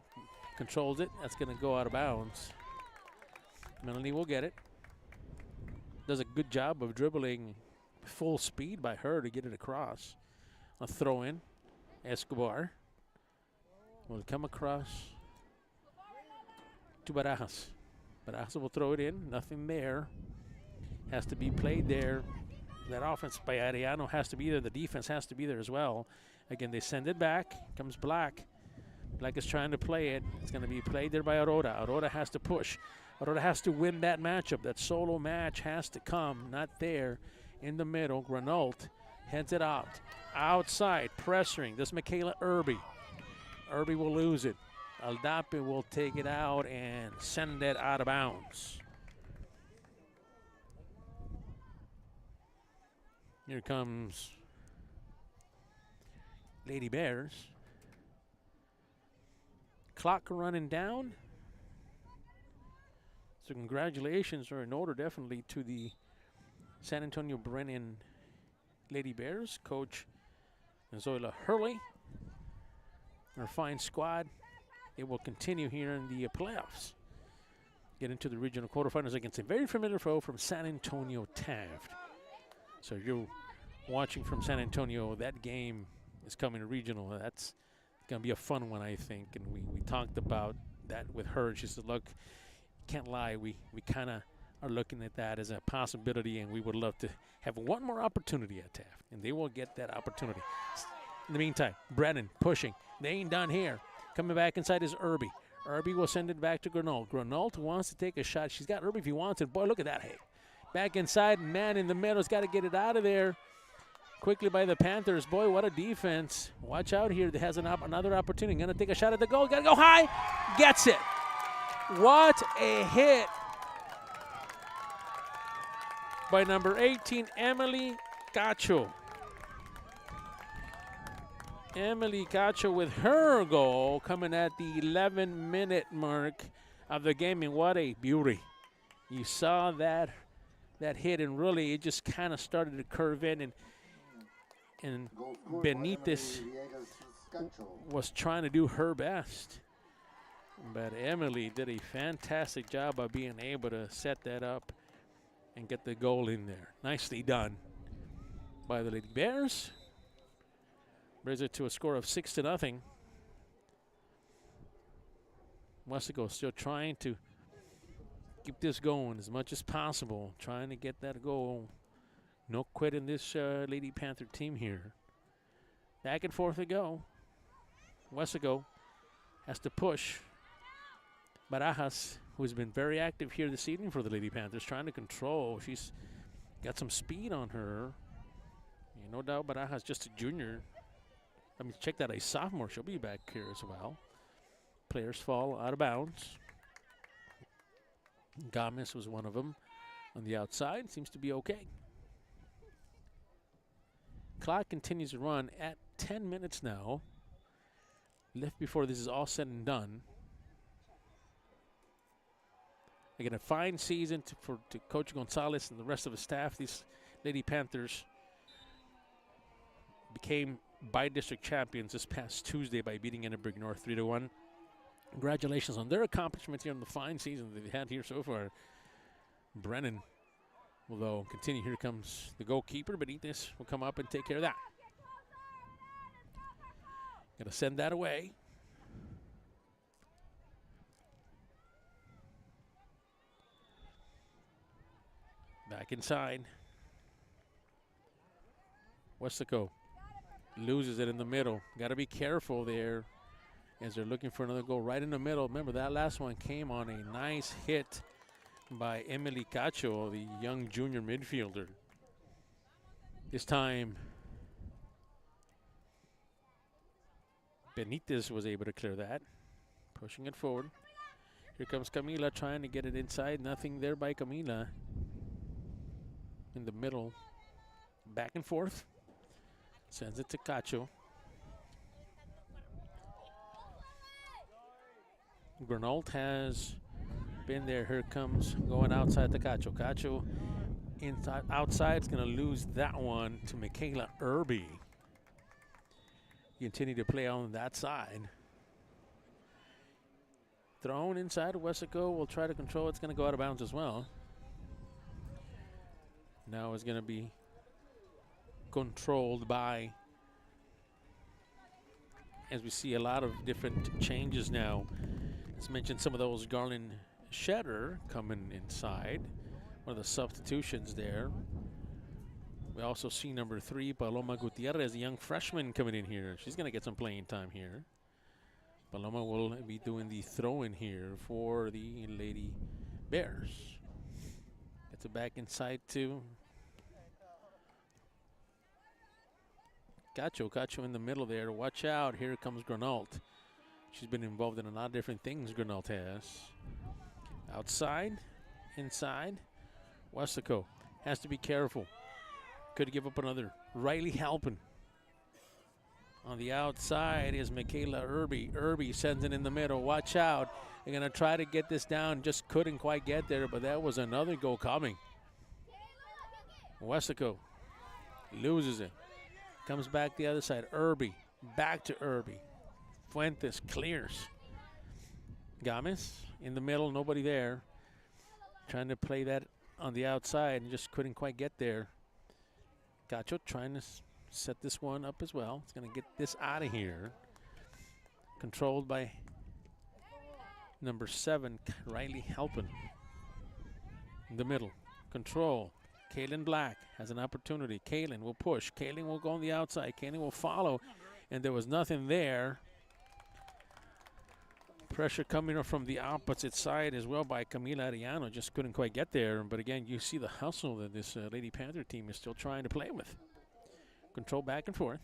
S1: Controls it. That's going to go out of bounds. Melanie will get it. Does a good job of dribbling full speed by her to get it across. A throw in. Escobar will come across to Barajas. Barajas will throw it in. Nothing there. Has to be played there. That offense by Arellano has to be there. The defense has to be there as well. Again, they send it back. Comes Black. Black is trying to play it. It's going to be played there by Aurora. Aurora has to push. Aurora has to win that matchup. That solo match has to come. Not there. In the middle. Granault heads it out. Outside. Pressuring. This is Michaela Irby. Irby will lose it. Aldape will take it out and send it out of bounds. Here comes Lady Bears. Clock running down. So congratulations are in order definitely to the San Antonio Brennan Lady Bears. Coach Zoila Hurley. Our fine squad. It will continue here in the playoffs. Get into the regional quarterfinals against a very familiar foe from San Antonio Taft. So you're watching from San Antonio. That game is coming to regional. That's going to be a fun one, I think. And we talked about that with her. She said, look, can't lie. We kind of are looking at that as a possibility, and we would love to have one more opportunity at Taft. And they will get that opportunity. In the meantime, Brennan pushing. They ain't done here. Coming back inside is Irby. Irby will send it back to Granault. Granault wants to take a shot. She's got Irby if he wants it. Boy, look at that. Hey, back inside, man in the middle's got to get it out of there. quickly by the Panthers. Boy, what a defense. Watch out here. That has another opportunity. Going to take a shot at the goal. Got to go high. Gets it. What a hit by number 18, Emily Cacho. Emily Cacho with her goal coming at the 11-minute mark of the game. And what a beauty. You saw that hit, and really it just kind of started to curve in, and Benitez was trying to do her best. But Emily did a fantastic job of being able to set that up and get the goal in there. Nicely done by the Lady Bears. Brings it to a score of 6-0. Weslaco still trying to keep this going as much as possible, trying to get that goal. No quit in this Lady Panther team here. Back and forth they go. Weslaco has to push. Barajas, who's been very active here this evening for the Lady Panthers, trying to control. She's got some speed on her. And no doubt Barajas just a junior. I mean, check that, a sophomore. She'll be back here as well. Players fall out of bounds. Gomez was one of them on the outside. Seems to be okay. Clock continues to run at 10 minutes now. Left before this is all said and done. Again, a fine season to Coach Gonzalez and the rest of the staff. These Lady Panthers became by-district champions this past Tuesday by beating Enneberg North 3-1. Congratulations on their accomplishments here in the fine season they've had here so far. Brennan will, though, continue. Here comes the goalkeeper. Benitez will come up and take care of that. Going to send that away. Back inside. Weslaco loses it in the middle. Got to be careful there as they're looking for another goal right in the middle. Remember, that last one came on a nice hit by Emily Cacho, the young junior midfielder. This time, Benitez was able to clear that. Pushing it forward. Here comes Camila trying to get it inside. Nothing there by Camila. In the middle. Back and forth. Sends it to Cacho. Granault has been there. Here comes going outside to Cacho. Cacho inside, outside is going to lose that one to Michaela Irby. Continue to play on that side. Thrown inside. Weslaco will try to control. It's going to go out of bounds as well. Now it's going to be controlled by, as we see a lot of different changes now. Let's mention some of those. Garland Shedder coming inside. One of the substitutions there. We also see number 3, Paloma Gutierrez, a young freshman coming in here. She's going to get some playing time here. Paloma will be doing the throw-in here for the Lady Bears. Gets it back inside to Cacho in the middle there. Watch out. Here comes Granault. She's been involved in a lot of different things, Granault has. Outside, inside. Weslaco has to be careful. Could give up another. Riley Halpin. On the outside is Michaela Irby. Irby sends it in the middle. Watch out. They're going to try to get this down. Just couldn't quite get there, but that was another goal coming. Weslaco loses it. Comes back the other side. Irby. Back to Irby. Fuentes clears. Gomez in the middle. Nobody there. Trying to play that on the outside and just couldn't quite get there. Cacho trying to set this one up as well. It's going to get this out of here. Controlled by number 7, Riley Halpin. In the middle. Control. Kaylin Black has an opportunity. Kaylin will push. Kaylin will go on the outside. Kaylin will follow. And there was nothing there. Pressure coming from the opposite side as well by Camila Arellano. Just couldn't quite get there. But again, you see the hustle that this Lady Panther team is still trying to play with. Control back and forth.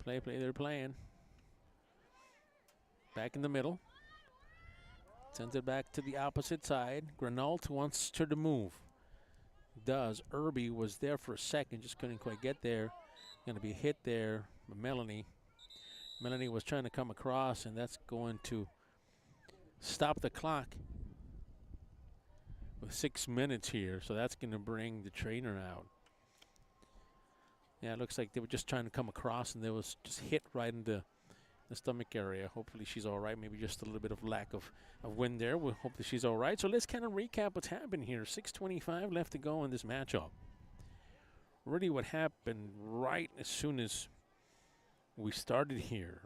S1: Play, they're playing. Back in the middle. Sends it back to the opposite side. Granalt wants her to move. Does. Irby was there for a second, just couldn't quite get there. Going to be hit there by Melanie. Melanie was trying to come across, and that's going to stop the clock with 6 minutes here. So that's going to bring the trainer out. Yeah, it looks like they were just trying to come across, and they was just hit right into the stomach area. Hopefully she's all right. Maybe just a little bit of lack of wind there. We'll hope that she's all right. So let's kind of recap what's happened here. 6:25 left to go in this matchup. Really what happened right as soon as we started here.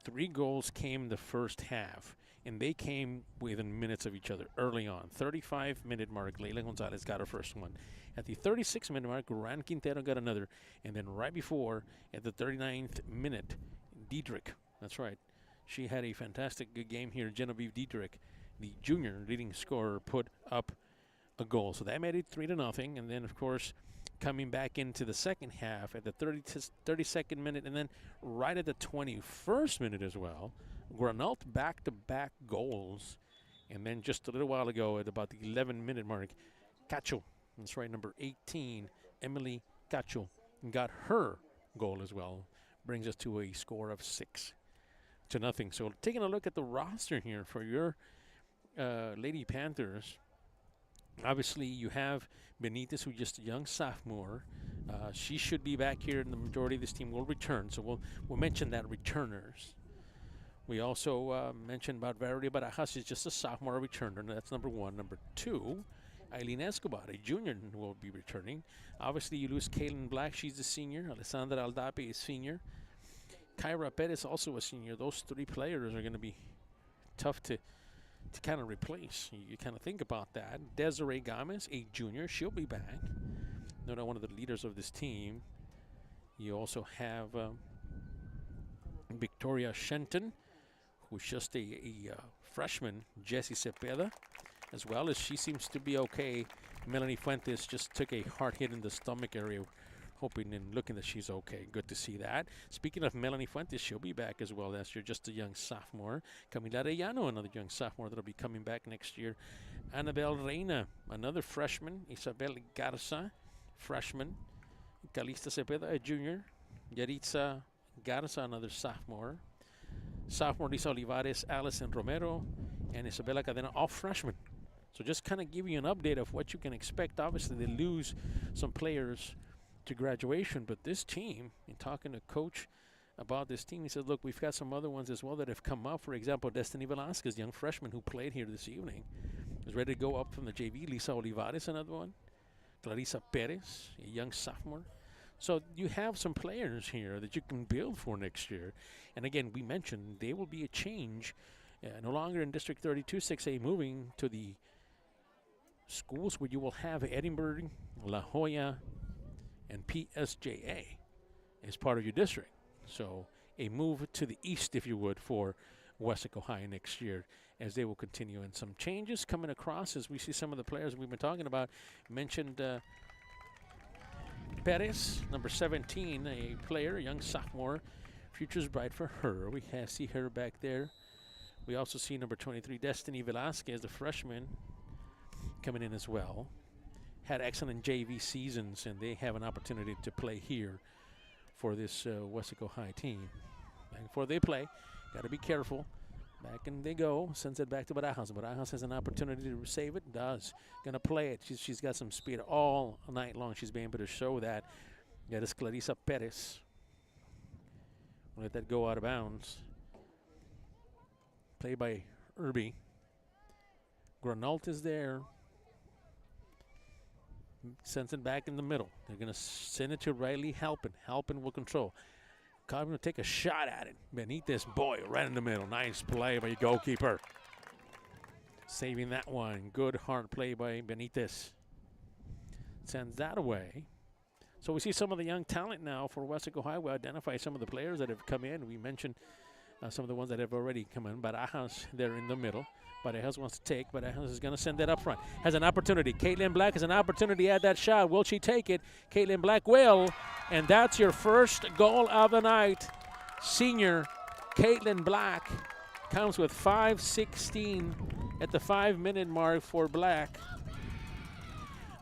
S1: 3 goals came the first half, and they came within minutes of each other early on. 35-minute mark, Leila Gonzalez got her first one. At the 36-minute mark, Ran Quintero got another. And then right before, at the 39th minute, Diedrich, that's right, she had a fantastic good game here. Genevieve Diedrich, the junior leading scorer, put up a goal. So that made it 3-0. And then, of course, coming back into the second half at the 32nd minute, and then right at the 21st minute as well, Granalt back-to-back goals. And then just a little while ago at about the 11-minute mark, Cacho, that's right, number 18, Emily Cacho, got her goal as well. Brings us to a score of 6-0. So taking a look at the roster here for your Lady Panthers, obviously you have Benitez, who's just a young sophomore. She should be back here, and the majority of this team will return. So we'll mention that returners. We also mentioned about Valeria Barajas. She's just a sophomore returner, and that's number 1. Number 2, Eileen Escobar, a junior, will be returning. Obviously, you lose Kaylin Black. She's a senior. Alessandra Aldape is senior. Kyra Perez, also a senior. Those 3 players are going to be tough to kind of replace. You kind of think about that. Desiree Gomez, a junior. She'll be back. Another one of the leaders of this team. You also have Victoria Shenton, who's just a freshman. Jessie Cepeda, as well, as she seems to be okay. Melanie Fuentes just took a hard hit in the stomach area, hoping and looking that she's okay. Good to see that. Speaking of Melanie Fuentes, she'll be back as well. That's just a young sophomore. Camila Arellano, another young sophomore that'll be coming back next year. Annabelle Reina, another freshman. Isabel Garza, freshman. Calista Cepeda, a junior. Yaritza Garza, another sophomore. Sophomore Lisa Olivares, Allison Romero, and Isabella Cadena, all freshmen. So just kind of give you an update of what you can expect. Obviously, they lose some players to graduation, but this team, in talking to Coach about this team, he said, look, we've got some other ones as well that have come up. For example, Destiny Velasquez, young freshman who played here this evening, is ready to go up from the JV. Lisa Olivares, another one. Clarissa Perez, a young sophomore. So you have some players here that you can build for next year. And again, we mentioned there will be a change. No longer in District 32 6A, moving to the schools where you will have Edinburgh, La Jolla, and PSJA as part of your district. So a move to the east, if you would, for Weslaco High next year, as they will continue. And some changes coming across as we see some of the players we've been talking about. Mentioned Perez, number 17, a player, a young sophomore. Future's bright for her. We see her back there. We also see number 23, Destiny Velasquez, the freshman, coming in as well. Had excellent JV seasons, and they have an opportunity to play here for this Weslaco High team. And before they play, got to be careful. Back and they go. Sends it back to Barajas. Barajas has an opportunity to save it. Does. Going to play it. She's got some speed all night long. She's been able to show that. That is Clarissa Perez. Let that go out of bounds. Played by Irby. Granalt is there. Sends it back in the middle. They're going to send it to Riley Halpin. Halpin will control. Going to take a shot at it. Benitez, boy, right in the middle. Nice play by your goalkeeper. Saving that one. Good hard play by Benitez. Sends that away. So we see some of the young talent now for Weslaco High. We identify some of the players that have come in. We mentioned some of the ones that have already come in. Barajas there in the middle. Parejas wants to take. Parejas is going to send that up front. Has an opportunity. Caitlin Black has an opportunity at that shot. Will she take it? Caitlin Black will. And that's your first goal of the night. Senior Caitlin Black comes with 5:16 at the 5-minute mark for Black.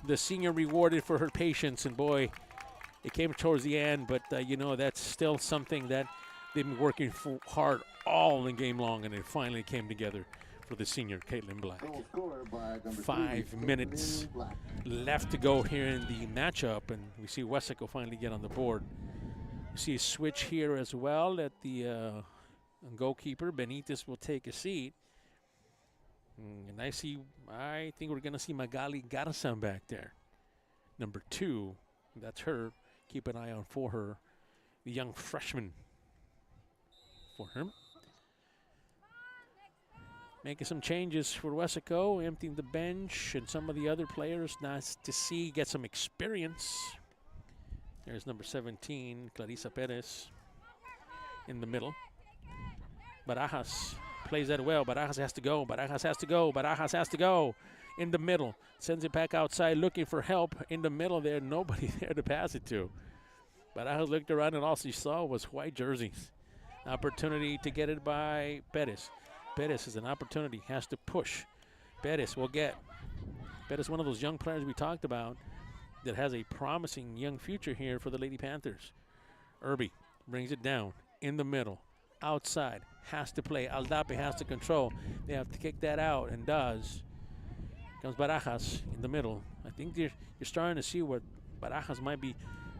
S1: The senior rewarded for her patience. And boy, it came towards the end. But, you know, that's still something that they've been working hard all the game long. And it finally came together for the senior Caitlin Black. 5 minutes left to go here in the matchup, and we see Weslaco finally get on the board. We see a switch here as well at the goalkeeper. Benitez will take a seat. And I think we're going to see Magali Garza back there. Number 2, that's her. Keep an eye out for her. The young freshman for her. Making some changes for Weslaco, emptying the bench and some of the other players. Nice to see, get some experience. There's number 17, Clarissa Perez, in the middle. Barajas plays that well. Barajas has to go. Barajas has to go. Barajas has to go. In the middle. Sends it back outside looking for help. In the middle there, nobody there to pass it to. Barajas looked around and all she saw was white jerseys. Opportunity to get it by Perez. Perez is an opportunity, has to push. Perez will get. Perez, one of those young players we talked about that has a promising young future here for the Lady Panthers. Irby brings it down in the middle, outside, has to play. Aldape has to control. They have to kick that out and does. Comes Barajas in the middle. I think you're starting to see what Barajas might be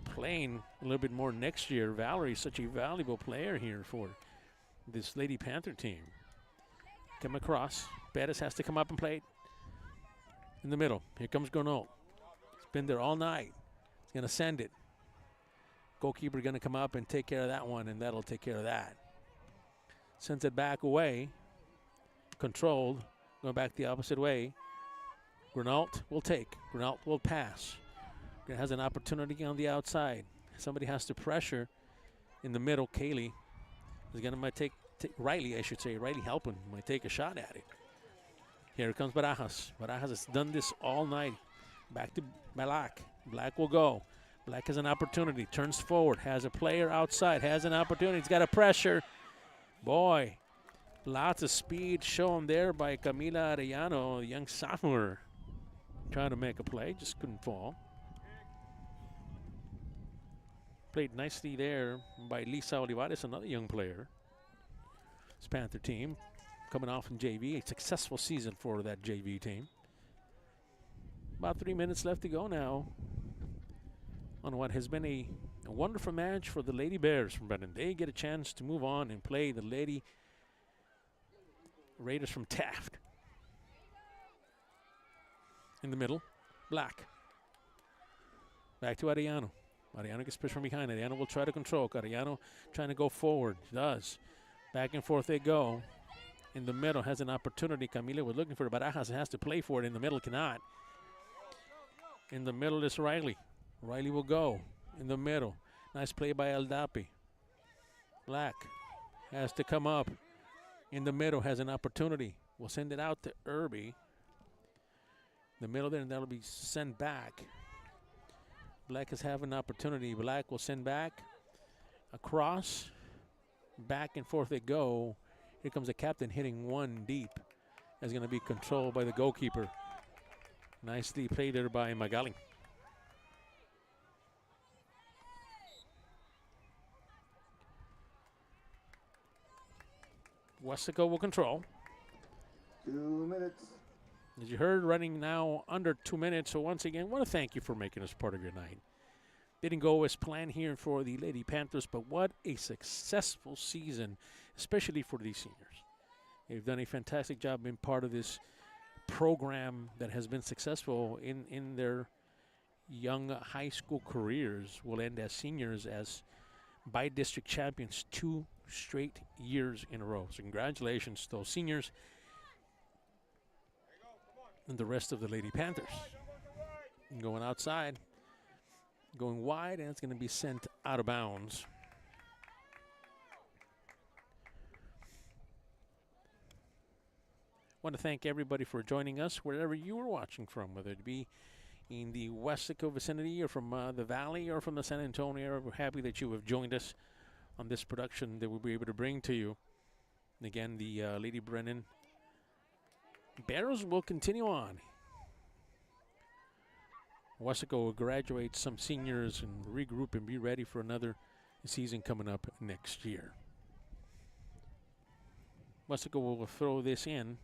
S1: playing a little bit more next year. Valerie is such a valuable player here for this Lady Panther team. Come across. Perez has to come up and play it. In the middle. Here comes Gronot. He's been there all night. He's going to send it. Goalkeeper going to come up and take care of that one, and that'll take care of that. Sends it back away. Controlled. Going back the opposite way. Gronot will take. Gronot will pass. Has an opportunity on the outside. Somebody has to pressure in the middle. Kaylee is going to take Riley, I should say. Riley helping might take a shot at it. Here comes Barajas. Barajas has done this all night. Back to Black. Black will go. Black has an opportunity. Turns forward. Has a player outside. Has an opportunity. He's got a pressure. Boy, lots of speed shown there by Camila Arellano, the young sophomore. Trying to make a play. Just couldn't fall. Played nicely there by Lisa Olivares, another young player. This Panther team coming off in JV, a successful season for that JV team. About 3 minutes left to go now on what has been a wonderful match for the Lady Bears from Brennan. They get a chance to move on and play the Lady Raiders from Taft. In the middle, Black. Back to Arellano. Arellano gets pushed from behind. Arellano will try to control. Arellano trying to go forward. Does. Back and forth they go. In the middle has an opportunity. Camila was looking for it. Barajas has to play for it. In the middle cannot. In the middle is Riley. Riley will go. In the middle. Nice play by Aldape. Black has to come up. In the middle has an opportunity. We'll send it out to Irby. The middle there, and that'll be sent back. Black has have an opportunity. Black will send back. Across. Back and forth they go. Here comes the captain hitting one deep. That's going to be controlled by the goalkeeper. Nicely played there by Magali. Weslaco will control.
S2: 2 minutes.
S1: As you heard, running now under 2 minutes. So once again, I want to thank you for making us part of your night. Didn't go as planned here for the Lady Panthers, but what a successful season, especially for these seniors. They've done a fantastic job being part of this program that has been successful in their young high school careers. Will end as seniors, as by district champions 2 straight years in a row. So congratulations to those seniors and the rest of the Lady Panthers. Going outside, going wide, and it's going to be sent out of bounds. want to thank everybody for joining us wherever you were watching from, whether it be in the Weslaco vicinity or from the Valley or from the San Antonio area. We're happy that you have joined us on this production that we'll be able to bring to you. And again, the Lady Brennan Bears will continue on. Weslaco will graduate some seniors and regroup and be ready for another season coming up next year. Weslaco will throw this in.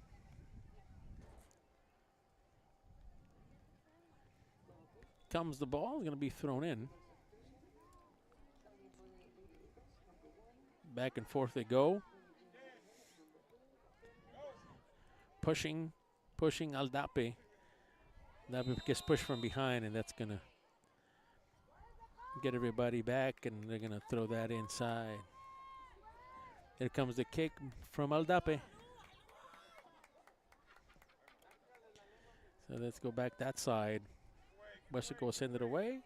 S1: Comes the ball, going to be thrown in. Back and forth they go. Pushing Aldape. Aldape gets pushed from behind, and that's going to get everybody back, and they're going to throw that inside. Here comes the kick from Aldape. So let's go back that side. Weslaco will send it away.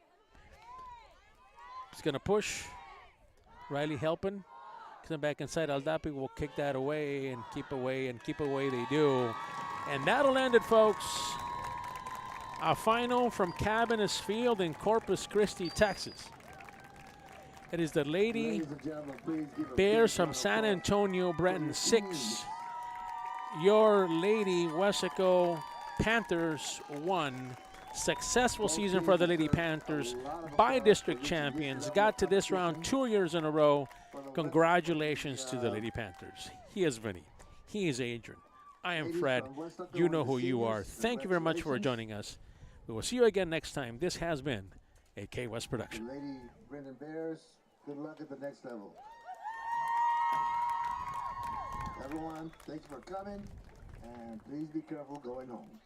S1: He's going to push. Riley helping. Come back inside. Aldape will kick that away and keep away they do. And that'll end it, folks. A final from Cabaniss Field in Corpus Christi, Texas. It is the Lady Bears from San Antonio, Brennan 6. Your Lady Weslaco Panthers 1. Successful season for the Lady Panthers. By district champions. Got to this round 2 years in a row. Congratulations to the Lady Panthers. He is Vinny. He is Adrian. I am Fred. You know who you are. Thank you very much for joining us. We will see you again next time. This has been a KWES production.
S2: Lady Brennan Bears, good luck at the next level. Everyone, thanks for coming, and please be careful going home.